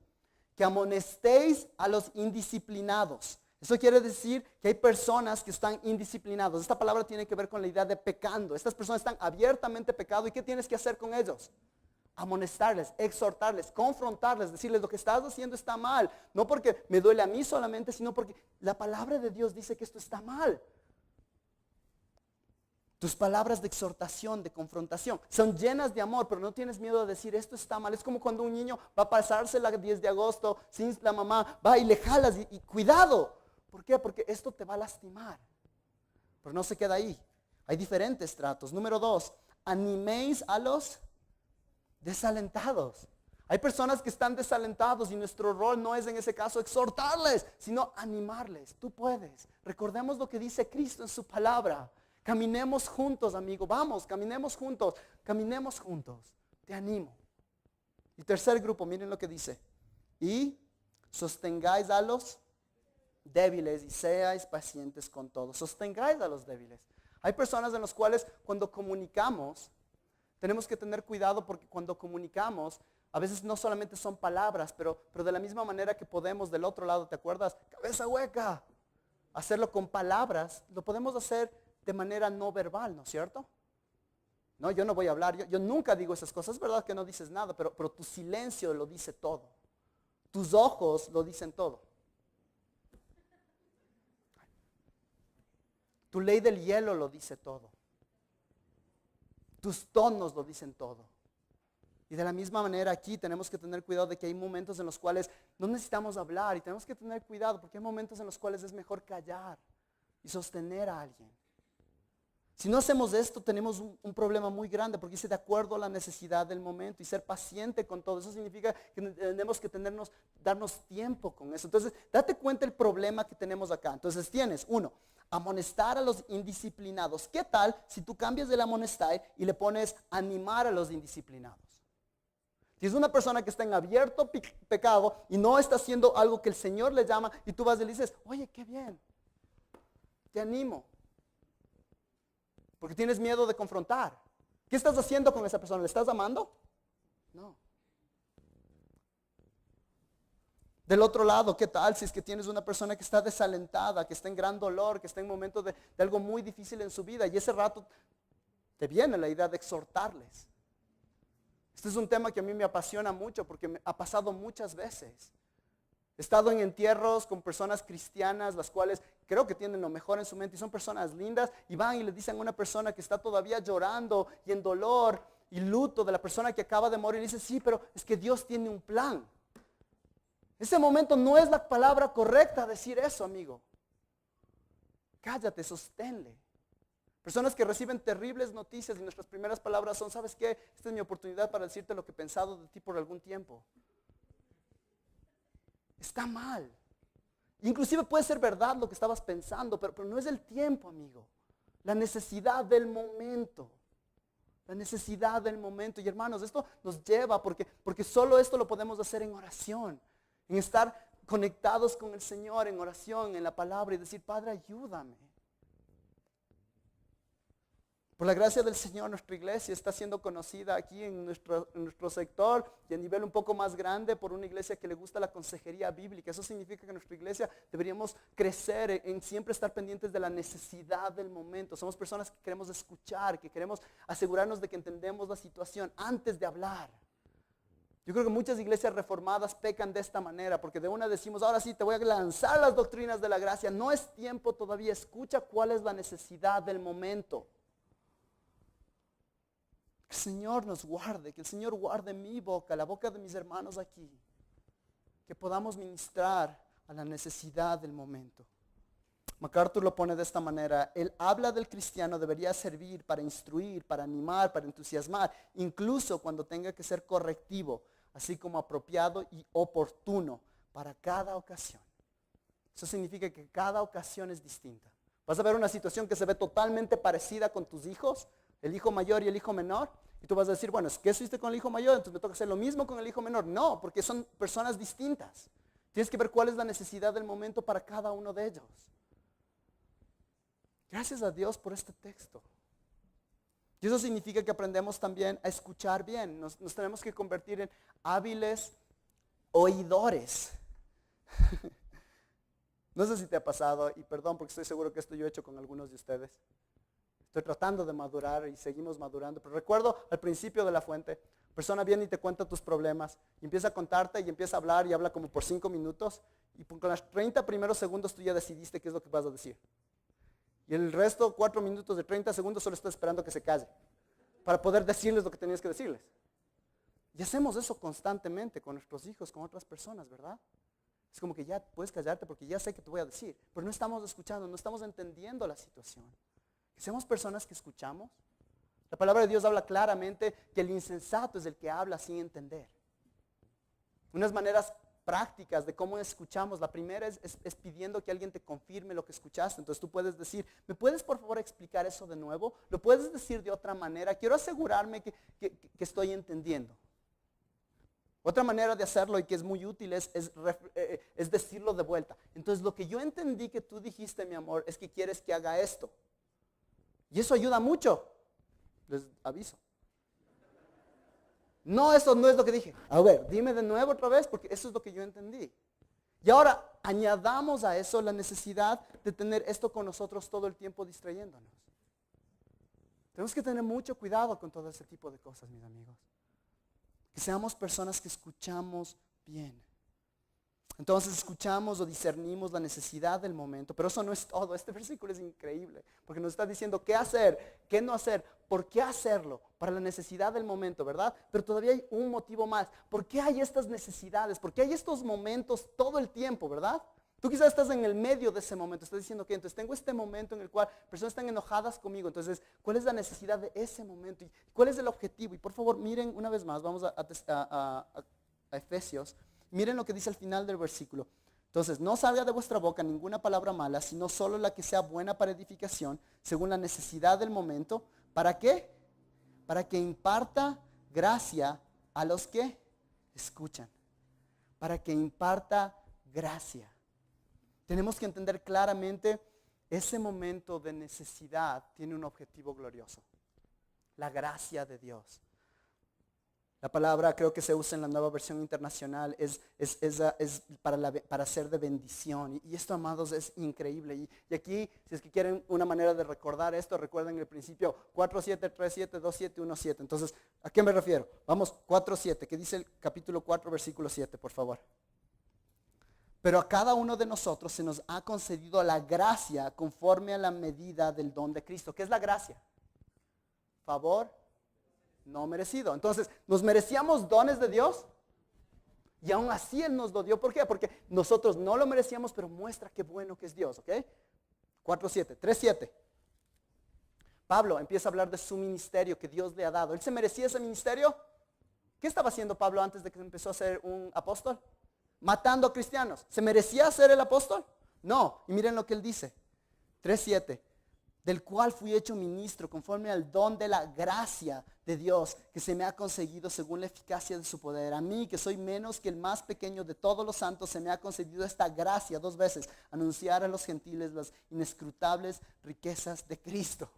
que amonestéis a los indisciplinados. Eso quiere decir que hay personas que están indisciplinados. Esta palabra tiene que ver con la idea de pecando. Estas personas están abiertamente pecado. ¿Y qué tienes que hacer con ellos? Amonestarles, exhortarles, confrontarles, decirles lo que estás haciendo está mal. No porque me duele a mí solamente, sino porque la palabra de Dios dice que esto está mal. Tus palabras de exhortación, de confrontación, son llenas de amor, pero no tienes miedo de decir esto está mal. Es como cuando un niño va a pasarse el 10 de agosto sin la mamá, va y le jalas y cuidado. ¿Por qué? Porque esto te va a lastimar. Pero no se queda ahí. Hay diferentes tratos. Número 2, animéis a los desalentados. Hay personas que están desalentados y nuestro rol no es en ese caso exhortarles, sino animarles. Tú puedes. Recordemos lo que dice Cristo en su palabra. Caminemos juntos, amigo. Vamos, caminemos juntos. Caminemos juntos. Te animo. Y tercer grupo, miren lo que dice. Y sostengáis a los débiles y seáis pacientes con todos. Sostengáis a los débiles. Hay personas en las cuales cuando comunicamos, tenemos que tener cuidado porque cuando comunicamos, a veces no solamente son palabras, pero de la misma manera que podemos del otro lado, ¿te acuerdas? Cabeza hueca. Hacerlo con palabras, lo podemos hacer de manera no verbal, ¿no es cierto? No, yo no voy a hablar, yo nunca digo esas cosas. Es verdad que no dices nada, pero tu silencio lo dice todo. Tus ojos lo dicen todo. Tu ley del hielo lo dice todo. Tus tonos lo dicen todo. Y de la misma manera aquí tenemos que tener cuidado de que hay momentos en los cuales no necesitamos hablar y tenemos que tener cuidado porque hay momentos en los cuales es mejor callar y sostener a alguien. Si no hacemos esto tenemos un problema muy grande porque dice de acuerdo a la necesidad del momento y ser paciente con todo. Eso significa que tenemos que darnos tiempo con eso. Entonces, date cuenta el problema que tenemos acá. Entonces tienes, 1, amonestar a los indisciplinados. ¿Qué tal si tú cambias el amonestar y le pones animar a los indisciplinados? Si es una persona que está en abierto pecado y no está haciendo algo que el Señor le llama y tú vas y le dices, oye, qué bien, te animo. Porque tienes miedo de confrontar. ¿Qué estás haciendo con esa persona? ¿Le estás amando? No. Del otro lado, ¿qué tal si es que tienes una persona que está desalentada, que está en gran dolor, que está en momentos de algo muy difícil en su vida y ese rato te viene la idea de exhortarles? Este es un tema que a mí me apasiona mucho porque me ha pasado muchas veces. He estado en entierros con personas cristianas, las cuales creo que tienen lo mejor en su mente y son personas lindas y van y le dicen a una persona que está todavía llorando y en dolor y luto de la persona que acaba de morir y dice, sí, pero es que Dios tiene un plan. Ese momento no es la palabra correcta decir eso, amigo. Cállate, sosténle. Personas que reciben terribles noticias y nuestras primeras palabras son, ¿sabes qué? Esta es mi oportunidad para decirte lo que he pensado de ti por algún tiempo. Está mal. Inclusive puede ser verdad lo que estabas pensando, pero no es el tiempo, amigo. La necesidad del momento. La necesidad del momento. Y hermanos, esto nos lleva, porque solo esto lo podemos hacer en oración. En estar conectados con el Señor en oración, en la palabra y decir, Padre, ayúdame. Por la gracia del Señor, nuestra iglesia está siendo conocida aquí en nuestro sector y a nivel un poco más grande por una iglesia que le gusta la consejería bíblica. Eso significa que en nuestra iglesia deberíamos crecer en siempre estar pendientes de la necesidad del momento. Somos personas que queremos escuchar, que queremos asegurarnos de que entendemos la situación antes de hablar. Yo creo que muchas iglesias reformadas pecan de esta manera, porque de una decimos, ahora sí te voy a lanzar las doctrinas de la gracia. No es tiempo todavía, escucha cuál es la necesidad del momento. Que el Señor nos guarde, que el Señor guarde mi boca, la boca de mis hermanos aquí. Que podamos ministrar a la necesidad del momento. MacArthur lo pone de esta manera: el habla del cristiano debería servir para instruir, para animar, para entusiasmar, incluso cuando tenga que ser correctivo, así como apropiado y oportuno para cada ocasión. Eso significa que cada ocasión es distinta. Vas a ver una situación que se ve totalmente parecida con tus hijos, el hijo mayor y el hijo menor, y tú vas a decir, bueno, es que hiciste con el hijo mayor, entonces me toca hacer lo mismo con el hijo menor. No, porque son personas distintas. Tienes que ver cuál es la necesidad del momento para cada uno de ellos. Gracias a Dios por este texto. Y eso significa que aprendemos también a escuchar bien. Nos tenemos que convertir en hábiles oidores. No sé si te ha pasado, y perdón porque estoy seguro que esto yo he hecho con algunos de ustedes. Estoy tratando de madurar y seguimos madurando. Pero recuerdo al principio de La Fuente, persona viene y te cuenta tus problemas y empieza a contarte y empieza a hablar y habla como por 5 minutos y con los 30 primeros segundos tú ya decidiste qué es lo que vas a decir. Y el resto, 4 minutos de 30 segundos, solo estás esperando que se calle para poder decirles lo que tenías que decirles. Y hacemos eso constantemente con nuestros hijos, con otras personas, ¿verdad? Es como que ya puedes callarte porque ya sé que te voy a decir, pero no estamos escuchando, no estamos entendiendo la situación. Que seamos personas que escuchamos. La palabra de Dios habla claramente que el insensato es el que habla sin entender. Unas maneras prácticas de cómo escuchamos. La primera es pidiendo que alguien te confirme lo que escuchaste. Entonces tú puedes decir, ¿me puedes por favor explicar eso de nuevo? ¿Lo puedes decir de otra manera? Quiero asegurarme que estoy entendiendo. Otra manera de hacerlo y que es muy útil es decirlo de vuelta. Entonces lo que yo entendí que tú dijiste, mi amor, es que quieres que haga esto. Y eso ayuda mucho. Les aviso. No, eso no es lo que dije. A ver, dime de nuevo otra vez porque eso es lo que yo entendí. Y ahora añadamos a eso la necesidad de tener esto con nosotros todo el tiempo distrayéndonos. Tenemos que tener mucho cuidado con todo ese tipo de cosas, mis amigos. Que seamos personas que escuchamos bien. Entonces escuchamos o discernimos la necesidad del momento, pero eso no es todo. Este versículo es increíble, porque nos está diciendo qué hacer, qué no hacer, por qué hacerlo, para la necesidad del momento, ¿verdad? Pero todavía hay un motivo más. ¿Por qué hay estas necesidades? ¿Por qué hay estos momentos todo el tiempo, verdad? Tú quizás estás en el medio de ese momento, estás diciendo que entonces tengo este momento en el cual personas están enojadas conmigo, entonces ¿cuál es la necesidad de ese momento? ¿Y cuál es el objetivo? Y por favor miren una vez más, vamos a Efesios. Miren lo que dice al final del versículo. Entonces, no salga de vuestra boca ninguna palabra mala, sino solo la que sea buena para edificación, según la necesidad del momento. ¿Para qué? Para que imparta gracia a los que escuchan. Para que imparta gracia. Tenemos que entender claramente, ese momento de necesidad tiene un objetivo glorioso. La gracia de Dios. La palabra creo que se usa en la Nueva Versión Internacional es para ser de bendición. Y esto, amados, es increíble. Y aquí, si es que quieren una manera de recordar esto, recuerden el principio 4:7, 3:7, 2:7, 1:7. Entonces, ¿a qué me refiero? Vamos, 4:7, que dice el capítulo 4, versículo 7, por favor. Pero a cada uno de nosotros se nos ha concedido la gracia conforme a la medida del don de Cristo. ¿Qué es la gracia? Favor no merecido. Entonces, ¿nos merecíamos dones de Dios? Y aún así Él nos lo dio. ¿Por qué? Porque nosotros no lo merecíamos, pero muestra qué bueno que es Dios, ¿ok? 4:7, 3:7. Pablo empieza a hablar de su ministerio que Dios le ha dado. ¿Él se merecía ese ministerio? ¿Qué estaba haciendo Pablo antes de que empezó a ser un apóstol? Matando a cristianos. ¿Se merecía ser el apóstol? No. Y miren lo que él dice. 3:7. Del cual fui hecho ministro conforme al don de la gracia de Dios que se me ha conseguido según la eficacia de su poder. A mí, que soy menos que el más pequeño de todos los santos, se me ha concedido esta gracia 2 veces, anunciar a los gentiles las inescrutables riquezas de Cristo.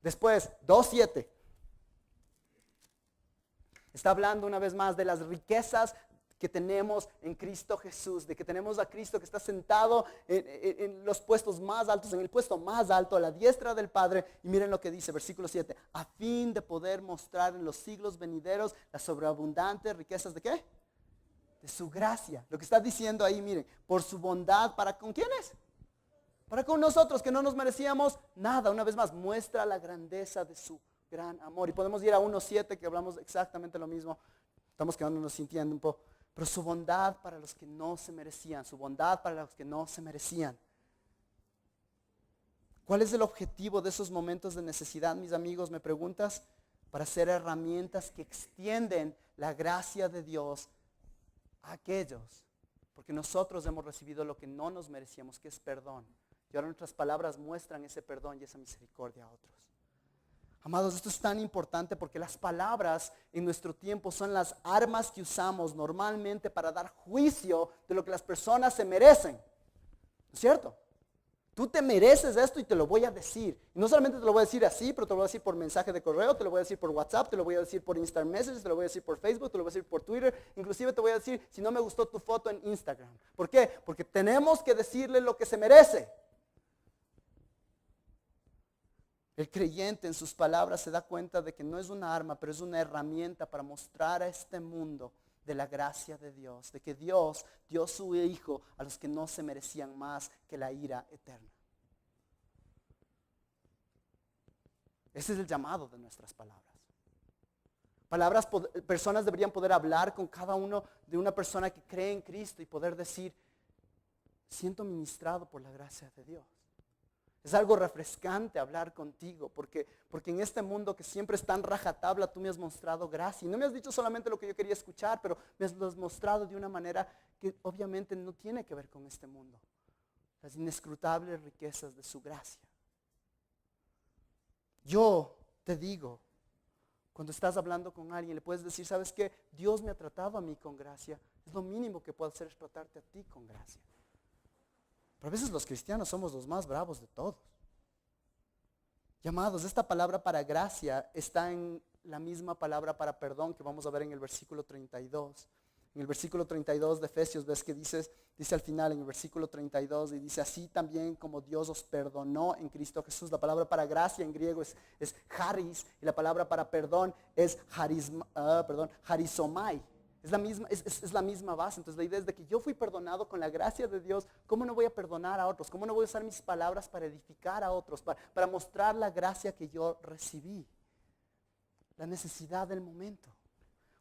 Después, 2:7. Está hablando una vez más de las riquezas que tenemos en Cristo Jesús, de que tenemos a Cristo que está sentado en los puestos más altos, en el puesto más alto, a la diestra del Padre. Y miren lo que dice, versículo 7, a fin de poder mostrar en los siglos venideros las sobreabundantes riquezas de ¿qué? De su gracia. Lo que está diciendo ahí, miren, por su bondad, ¿para con quiénes? Para con nosotros, que no nos merecíamos nada. Una vez más, muestra la grandeza de su gran amor. Y podemos ir a 1:7, que hablamos exactamente lo mismo. Estamos quedándonos sin tiempo. Pero su bondad para los que no se merecían. Su bondad para los que no se merecían. ¿Cuál es el objetivo de esos momentos de necesidad, mis amigos? ¿Me preguntas? Para ser herramientas que extienden la gracia de Dios a aquellos. Porque nosotros hemos recibido lo que no nos merecíamos, que es perdón. Y ahora nuestras palabras muestran ese perdón y esa misericordia a otros. Amados, esto es tan importante porque las palabras en nuestro tiempo son las armas que usamos normalmente para dar juicio de lo que las personas se merecen. ¿No es cierto? Tú te mereces esto y te lo voy a decir. Y no solamente te lo voy a decir así, pero te lo voy a decir por mensaje de correo, te lo voy a decir por WhatsApp, te lo voy a decir por Instant Messages, te lo voy a decir por Facebook, te lo voy a decir por Twitter. Inclusive te voy a decir si no me gustó tu foto en Instagram. ¿Por qué? Porque tenemos que decirle lo que se merece. El creyente en sus palabras se da cuenta de que no es una arma, pero es una herramienta para mostrar a este mundo de la gracia de Dios, de que Dios dio su Hijo a los que no se merecían más que la ira eterna. Ese es el llamado de nuestras palabras. Personas deberían poder hablar con cada uno de una persona que cree en Cristo y poder decir, siento ministrado por la gracia de Dios. Es algo refrescante hablar contigo, porque en este mundo que siempre es tan rajatabla, tú me has mostrado gracia. Y no me has dicho solamente lo que yo quería escuchar, pero me has mostrado de una manera que obviamente no tiene que ver con este mundo. Las inescrutables riquezas de su gracia. Yo te digo, cuando estás hablando con alguien, le puedes decir, ¿sabes qué? Dios me ha tratado a mí con gracia. Es lo mínimo que puedo hacer es tratarte a ti con gracia. Pero a veces los cristianos somos los más bravos de todos. Amados, esta palabra para gracia está en la misma palabra para perdón que vamos a ver en el versículo 32. En el versículo 32 de Efesios ves que dice al final en el versículo 32 y dice, así también como Dios os perdonó en Cristo Jesús. La palabra para gracia en griego es charis y la palabra para perdón es charizomai. Es la misma base. Entonces la idea es de que yo fui perdonado con la gracia de Dios. ¿Cómo no voy a perdonar a otros? ¿Cómo no voy a usar mis palabras para edificar a otros? Para mostrar la gracia que yo recibí. La necesidad del momento.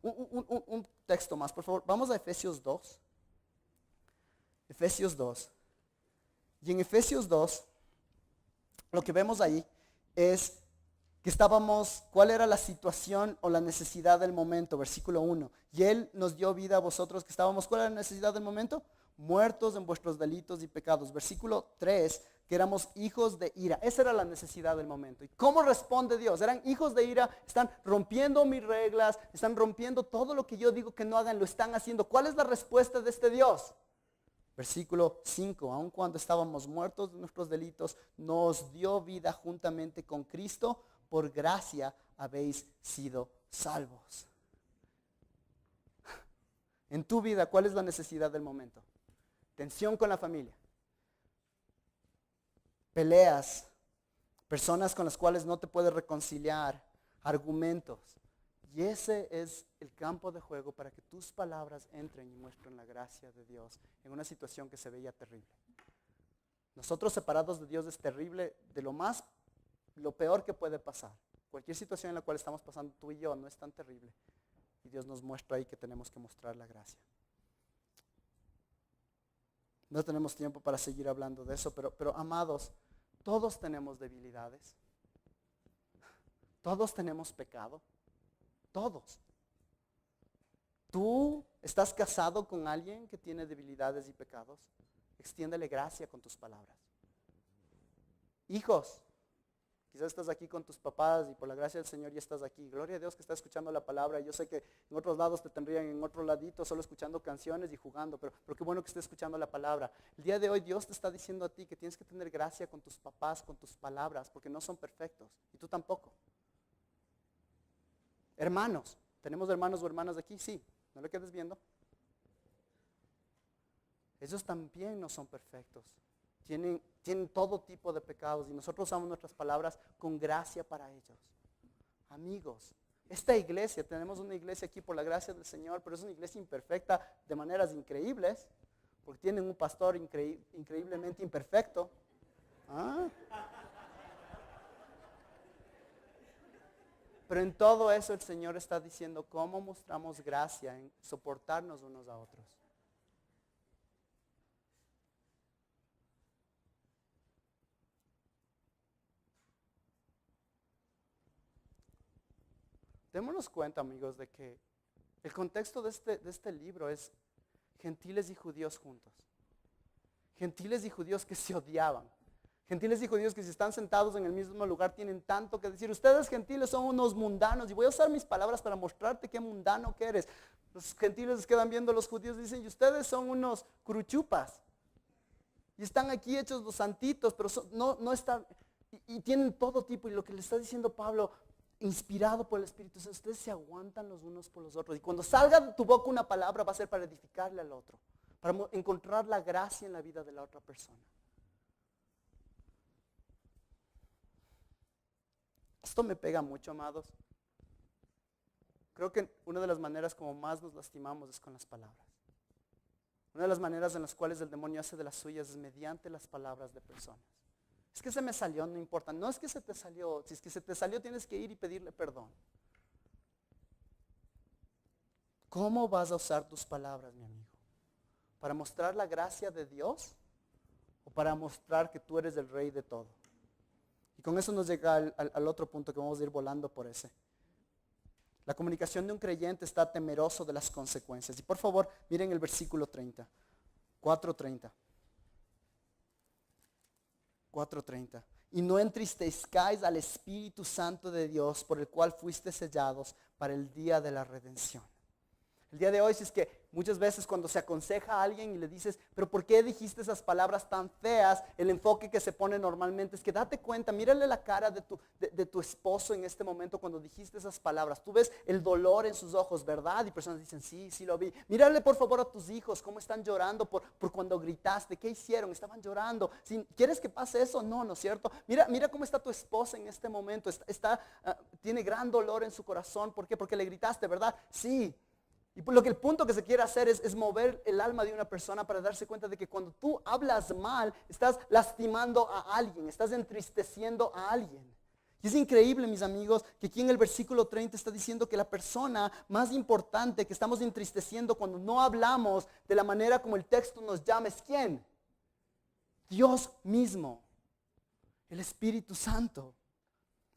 Un texto más, por favor. Vamos a Efesios 2. Efesios 2. Y en Efesios 2, lo que vemos ahí es que ¿cuál era la situación o la necesidad del momento? Versículo 1. Y Él nos dio vida a vosotros que estábamos, ¿cuál era la necesidad del momento? Muertos en vuestros delitos y pecados. Versículo 3, que éramos hijos de ira. Esa era la necesidad del momento. ¿Y cómo responde Dios? Eran hijos de ira, están rompiendo mis reglas, están rompiendo todo lo que yo digo que no hagan, lo están haciendo. ¿Cuál es la respuesta de este Dios? Versículo 5, aun cuando estábamos muertos de nuestros delitos, nos dio vida juntamente con Cristo. Por gracia habéis sido salvos. En tu vida, ¿cuál es la necesidad del momento? Tensión con la familia. Peleas. Personas con las cuales no te puedes reconciliar. Argumentos. Y ese es el campo de juego para que tus palabras entren y muestren la gracia de Dios en una situación que se veía terrible. Nosotros separados de Dios es terrible, de lo peor que puede pasar. Cualquier situación en la cual estamos pasando tú y yo no es tan terrible. Y Dios nos muestra ahí que tenemos que mostrar la gracia. No tenemos tiempo para seguir hablando de eso, pero amados, todos tenemos debilidades. Todos tenemos pecado. Todos. ¿Tú estás casado con alguien que tiene debilidades y pecados? Extiéndele gracia con tus palabras. Hijos, quizás estás aquí con tus papás y por la gracia del Señor ya estás aquí. Gloria a Dios que estás escuchando la palabra. Yo sé que en otros lados te tendrían en otro ladito solo escuchando canciones y jugando, pero qué bueno que estés escuchando la palabra. El día de hoy Dios te está diciendo a ti que tienes que tener gracia con tus papás, con tus palabras, porque no son perfectos y tú tampoco. Hermanos, ¿tenemos hermanos o hermanas de aquí? Sí, no le quedes viendo. Ellos también no son perfectos. Tienen todo tipo de pecados y nosotros usamos nuestras palabras con gracia para ellos. Amigos, esta iglesia, tenemos una iglesia aquí por la gracia del Señor, pero es una iglesia imperfecta de maneras increíbles, porque tienen un pastor increíblemente imperfecto. ¿Ah? Pero en todo eso el Señor está diciendo cómo mostramos gracia en soportarnos unos a otros. Démonos cuenta, amigos, de que el contexto de este libro es gentiles y judíos juntos. Gentiles y judíos que se odiaban. Gentiles y judíos que si están sentados en el mismo lugar tienen tanto que decir. Ustedes gentiles son unos mundanos. Y voy a usar mis palabras para mostrarte qué mundano que eres. Los gentiles quedan viendo a los judíos y dicen, y ustedes son unos curuchupas. Y están aquí hechos los santitos, pero no están, y tienen todo tipo. Y lo que le está diciendo Pablo, inspirado por el Espíritu Santo, ustedes se aguantan los unos por los otros. Y cuando salga de tu boca una palabra va a ser para edificarle al otro. Para encontrar la gracia en la vida de la otra persona. Esto me pega mucho, amados. Creo que una de las maneras como más nos lastimamos es con las palabras. Una de las maneras en las cuales el demonio hace de las suyas es mediante las palabras de personas. Es que se me salió, no importa. No es que se te salió. Si es que se te salió, tienes que ir y pedirle perdón. ¿Cómo vas a usar tus palabras, mi amigo? ¿Para mostrar la gracia de Dios o para mostrar que tú eres el rey de todo? Y con eso nos llega al otro punto que vamos a ir volando por ese. La comunicación de un creyente está temeroso de las consecuencias. Y por favor, miren el versículo 30. 4:30. 4:30. Y no entristezcáis al Espíritu Santo de Dios, por el cual fuiste sellados para el día de la redención. El día de hoy, si es que muchas veces cuando se aconseja a alguien y le dices, pero ¿por qué dijiste esas palabras tan feas? El enfoque que se pone normalmente es que date cuenta, mírale la cara de tu esposo en este momento cuando dijiste esas palabras. Tú ves el dolor en sus ojos, ¿verdad? Y personas dicen, sí lo vi. Mírale por favor a tus hijos, cómo están llorando por cuando gritaste. ¿Qué hicieron? Estaban llorando. ¿Quieres que pase eso? No es cierto. Mira cómo está tu esposa en este momento. Tiene gran dolor en su corazón. ¿Por qué? Porque le gritaste, ¿verdad? Sí. Y por lo que el punto que se quiere hacer es mover el alma de una persona para darse cuenta de que cuando tú hablas mal, estás lastimando a alguien, estás entristeciendo a alguien. Y es increíble, mis amigos, que aquí en el versículo 30 está diciendo que la persona más importante que estamos entristeciendo cuando no hablamos de la manera como el texto nos llama es ¿quién? Dios mismo, el Espíritu Santo.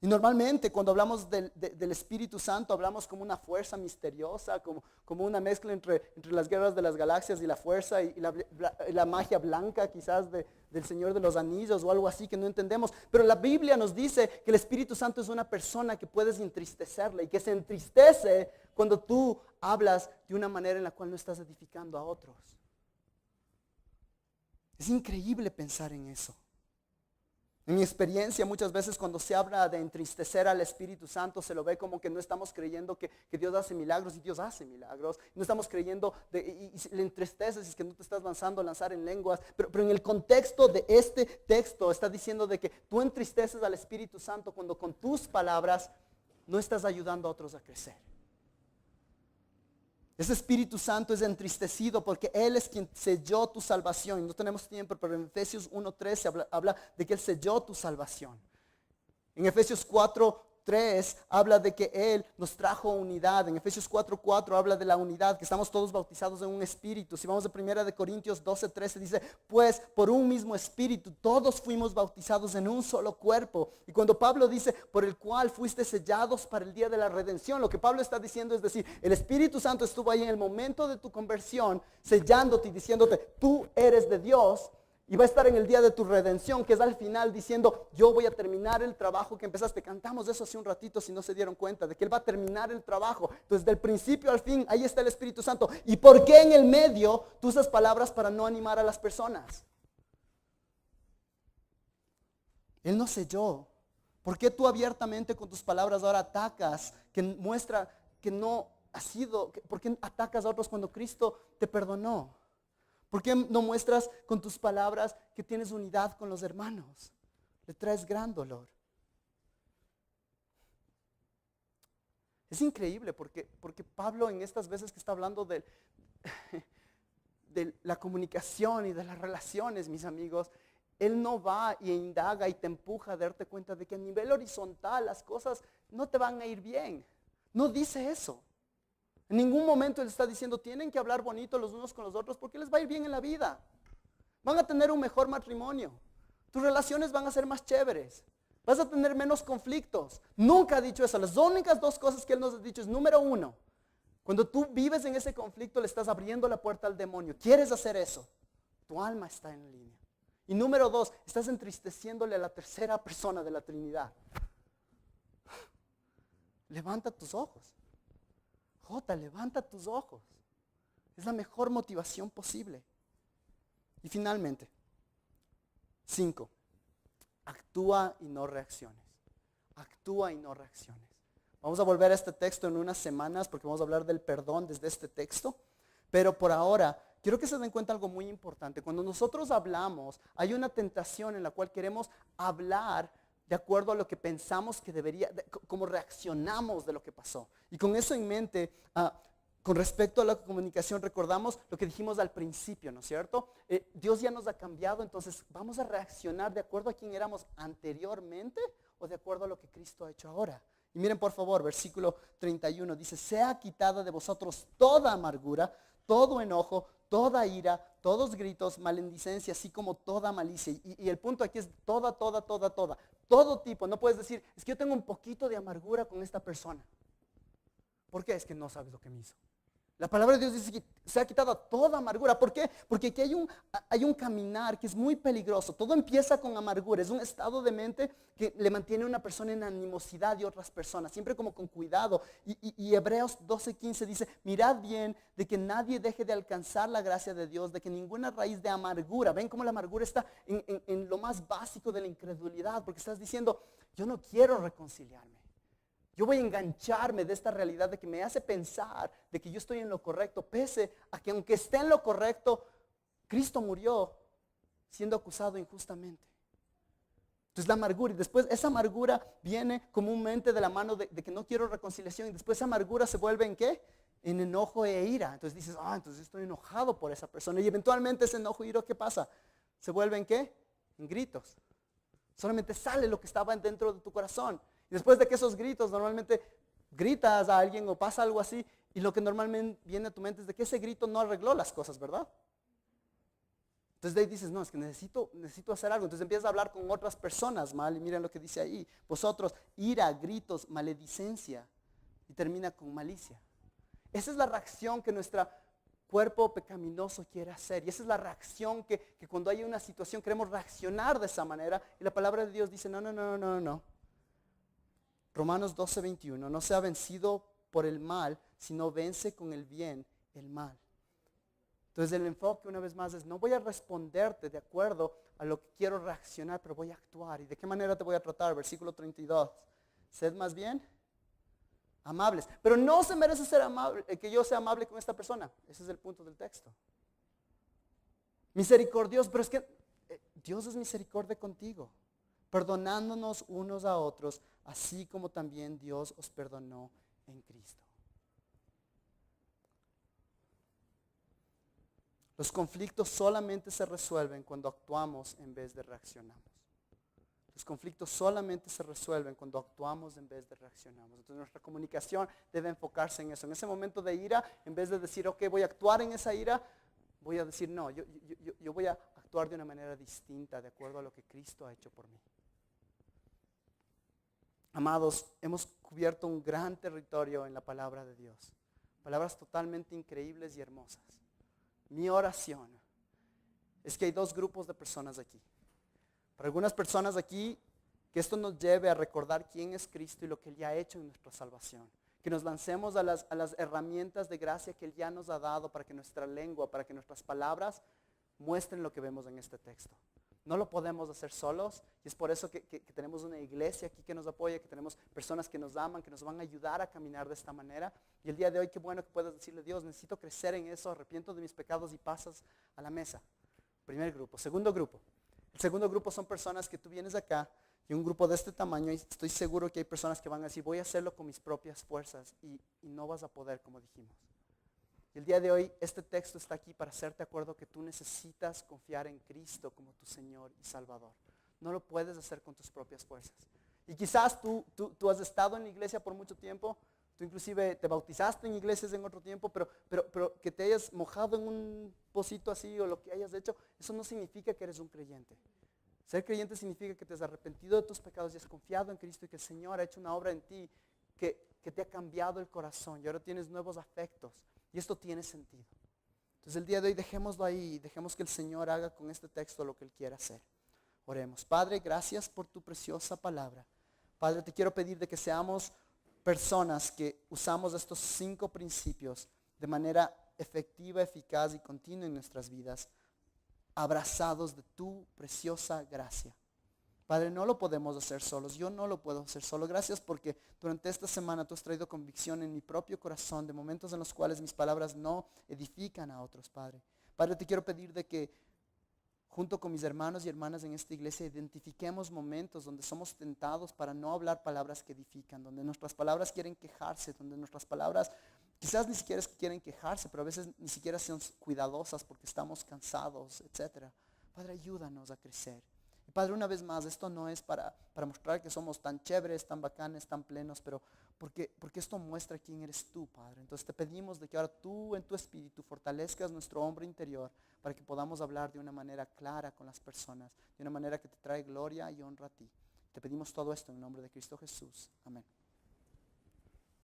Y normalmente cuando hablamos del Espíritu Santo hablamos como una fuerza misteriosa, como una mezcla entre las guerras de las galaxias y la fuerza y la magia blanca quizás del Señor de los Anillos o algo así que no entendemos. Pero la Biblia nos dice que el Espíritu Santo es una persona que puedes entristecerle y que se entristece cuando tú hablas de una manera en la cual no estás edificando a otros. Es increíble pensar en eso. En mi experiencia muchas veces cuando se habla de entristecer al Espíritu Santo se lo ve como que no estamos creyendo que Dios hace milagros y Dios hace milagros. No estamos creyendo y le entristeces es que no te estás lanzando a lanzar en lenguas. Pero en el contexto de este texto está diciendo de que tú entristeces al Espíritu Santo cuando con tus palabras no estás ayudando a otros a crecer. Ese Espíritu Santo es entristecido porque Él es quien selló tu salvación. Y no tenemos tiempo, pero en Efesios 1:13 habla de que Él selló tu salvación. En Efesios 4, 3 habla de que Él nos trajo unidad. En Efesios 4:4 habla de la unidad, que estamos todos bautizados en un espíritu. Si vamos a 1 de Corintios 12:13 dice, pues por un mismo espíritu todos fuimos bautizados en un solo cuerpo. Y cuando Pablo dice, por el cual fuiste sellados para el día de la redención, lo que Pablo está diciendo es decir, el Espíritu Santo estuvo ahí en el momento de tu conversión, sellándote y diciéndote, tú eres de Dios. Y va a estar en el día de tu redención, que es al final diciendo, yo voy a terminar el trabajo que empezaste. Cantamos eso hace un ratito si no se dieron cuenta, de que Él va a terminar el trabajo. Entonces, del principio al fin, ahí está el Espíritu Santo. ¿Y por qué en el medio tú usas palabras para no animar a las personas? Él no selló. ¿Por qué tú abiertamente con tus palabras ahora atacas, que muestra que no ha sido, por qué atacas a otros cuando Cristo te perdonó? ¿Por qué no muestras con tus palabras que tienes unidad con los hermanos? Le traes gran dolor. Es increíble porque Pablo en estas veces que está hablando de la comunicación y de las relaciones, mis amigos, él no va y indaga y te empuja a darte cuenta de que a nivel horizontal las cosas no te van a ir bien. No dice eso. En ningún momento él está diciendo, tienen que hablar bonito los unos con los otros porque les va a ir bien en la vida. Van a tener un mejor matrimonio. Tus relaciones van a ser más chéveres. Vas a tener menos conflictos. Nunca ha dicho eso. Las únicas dos cosas que él nos ha dicho es, número uno, cuando tú vives en ese conflicto le estás abriendo la puerta al demonio. ¿Quieres hacer eso? Tu alma está en línea. Y número dos, estás entristeciéndole a la tercera persona de la Trinidad. Levanta tus ojos. Levanta tus ojos. Es la mejor motivación posible. Y finalmente, 5. Actúa y no reacciones. Actúa y no reacciones. Vamos a volver a este texto en unas semanas porque vamos a hablar del perdón desde este texto. Pero por ahora, quiero que se den cuenta algo muy importante. Cuando nosotros hablamos, hay una tentación en la cual queremos hablar de acuerdo a lo que pensamos que debería, cómo reaccionamos de lo que pasó. Y con eso en mente, con respecto a la comunicación, recordamos lo que dijimos al principio, ¿no es cierto? Dios ya nos ha cambiado, entonces vamos a reaccionar de acuerdo a quién éramos anteriormente o de acuerdo a lo que Cristo ha hecho ahora. Y miren por favor, versículo 31 dice, sea quitada de vosotros toda amargura, todo enojo, toda ira, todos gritos, malediciencia, así como toda malicia. Y el punto aquí es toda. Todo tipo. No puedes decir, es que yo tengo un poquito de amargura con esta persona. ¿Por qué? Es que no sabes lo que me hizo. La palabra de Dios dice que se ha quitado toda amargura. ¿Por qué? Porque aquí hay un caminar que es muy peligroso. Todo empieza con amargura. Es un estado de mente que le mantiene a una persona en animosidad de otras personas. Siempre como con cuidado. Y Hebreos 12:15 dice, mirad bien de que nadie deje de alcanzar la gracia de Dios, de que ninguna raíz de amargura. Ven cómo la amargura está en lo más básico de la incredulidad. Porque estás diciendo, yo no quiero reconciliarme. Yo voy a engancharme de esta realidad de que me hace pensar de que yo estoy en lo correcto, pese a que aunque esté en lo correcto, Cristo murió siendo acusado injustamente. Entonces la amargura, y después esa amargura viene comúnmente de la mano de que no quiero reconciliación, y después esa amargura se vuelve ¿en qué? En enojo e ira. Entonces dices, entonces estoy enojado por esa persona, y eventualmente ese enojo e ira, ¿qué pasa? Se vuelve ¿en qué? En gritos. Solamente sale lo que estaba dentro de tu corazón. Y después de que esos gritos, normalmente gritas a alguien o pasa algo así, y lo que normalmente viene a tu mente es de que ese grito no arregló las cosas, ¿verdad? Entonces de ahí dices, no, es que necesito hacer algo. Entonces empiezas a hablar con otras personas mal, y miren lo que dice ahí. Vosotros, ira, gritos, maledicencia, y termina con malicia. Esa es la reacción que nuestro cuerpo pecaminoso quiere hacer. Y esa es la reacción que cuando hay una situación queremos reaccionar de esa manera. Y la palabra de Dios dice, no. Romanos 12:21, no sea vencido por el mal, sino vence con el bien el mal. Entonces el enfoque una vez más es, no voy a responderte de acuerdo a lo que quiero reaccionar, pero voy a actuar. ¿Y de qué manera te voy a tratar? Versículo 32, sed más bien amables. Pero no se merece ser amable, que yo sea amable con esta persona. Ese es el punto del texto. Misericordioso, pero es que Dios es misericordia contigo, perdonándonos unos a otros, así como también Dios os perdonó en Cristo. Los conflictos solamente se resuelven cuando actuamos en vez de reaccionamos. Los conflictos solamente se resuelven cuando actuamos en vez de reaccionamos. Entonces nuestra comunicación debe enfocarse en eso. En ese momento de ira, en vez de decir, ok, voy a actuar en esa ira, voy a decir, no, yo voy a actuar de una manera distinta, de acuerdo a lo que Cristo ha hecho por mí. Amados, hemos cubierto un gran territorio en la palabra de Dios. Palabras totalmente increíbles y hermosas. Mi oración es que hay dos grupos de personas aquí. Para algunas personas aquí, que esto nos lleve a recordar quién es Cristo y lo que Él ya ha hecho en nuestra salvación. Que nos lancemos a las herramientas de gracia que Él ya nos ha dado para que nuestra lengua, para que nuestras palabras muestren lo que vemos en este texto. No lo podemos hacer solos y es por eso que tenemos una iglesia aquí que nos apoya, que tenemos personas que nos aman, que nos van a ayudar a caminar de esta manera. Y el día de hoy, qué bueno que puedas decirle, Dios, necesito crecer en eso, arrepiento de mis pecados y pasas a la mesa. Primer grupo. Segundo grupo. El segundo grupo son personas que tú vienes acá y un grupo de este tamaño y estoy seguro que hay personas que van a decir, voy a hacerlo con mis propias fuerzas y no vas a poder, como dijimos. Y el día de hoy este texto está aquí para hacerte acuerdo que tú necesitas confiar en Cristo como tu Señor y Salvador. No lo puedes hacer con tus propias fuerzas. Y quizás tú has estado en la iglesia por mucho tiempo, tú inclusive te bautizaste en iglesias en otro tiempo, pero que te hayas mojado en un pocito así o lo que hayas hecho, eso no significa que eres un creyente. Ser creyente significa que te has arrepentido de tus pecados y has confiado en Cristo y que el Señor ha hecho una obra en ti que te ha cambiado el corazón y ahora tienes nuevos afectos. Y esto tiene sentido. Entonces el día de hoy dejémoslo ahí, dejemos que el Señor haga con este texto lo que Él quiera hacer. Oremos. Padre, gracias por tu preciosa palabra. Padre, te quiero pedir de que seamos personas que usamos estos 5 principios de manera efectiva, eficaz y continua en nuestras vidas, abrazados de tu preciosa gracia. Padre, no lo podemos hacer solos, yo no lo puedo hacer solo. Gracias porque durante esta semana tú has traído convicción en mi propio corazón de momentos en los cuales mis palabras no edifican a otros, Padre. Padre, te quiero pedir de que junto con mis hermanos y hermanas en esta iglesia identifiquemos momentos donde somos tentados para no hablar palabras que edifican, donde nuestras palabras quieren quejarse, donde nuestras palabras quizás ni siquiera quieren quejarse, pero a veces ni siquiera son cuidadosas porque estamos cansados, etc. Padre, ayúdanos a crecer. Padre, una vez más, esto no es para mostrar que somos tan chéveres, tan bacanes, tan plenos, pero porque esto muestra quién eres tú, Padre. Entonces te pedimos de que ahora tú en tu espíritu fortalezcas nuestro hombre interior para que podamos hablar de una manera clara con las personas, de una manera que te trae gloria y honra a ti. Te pedimos todo esto en el nombre de Cristo Jesús. Amén.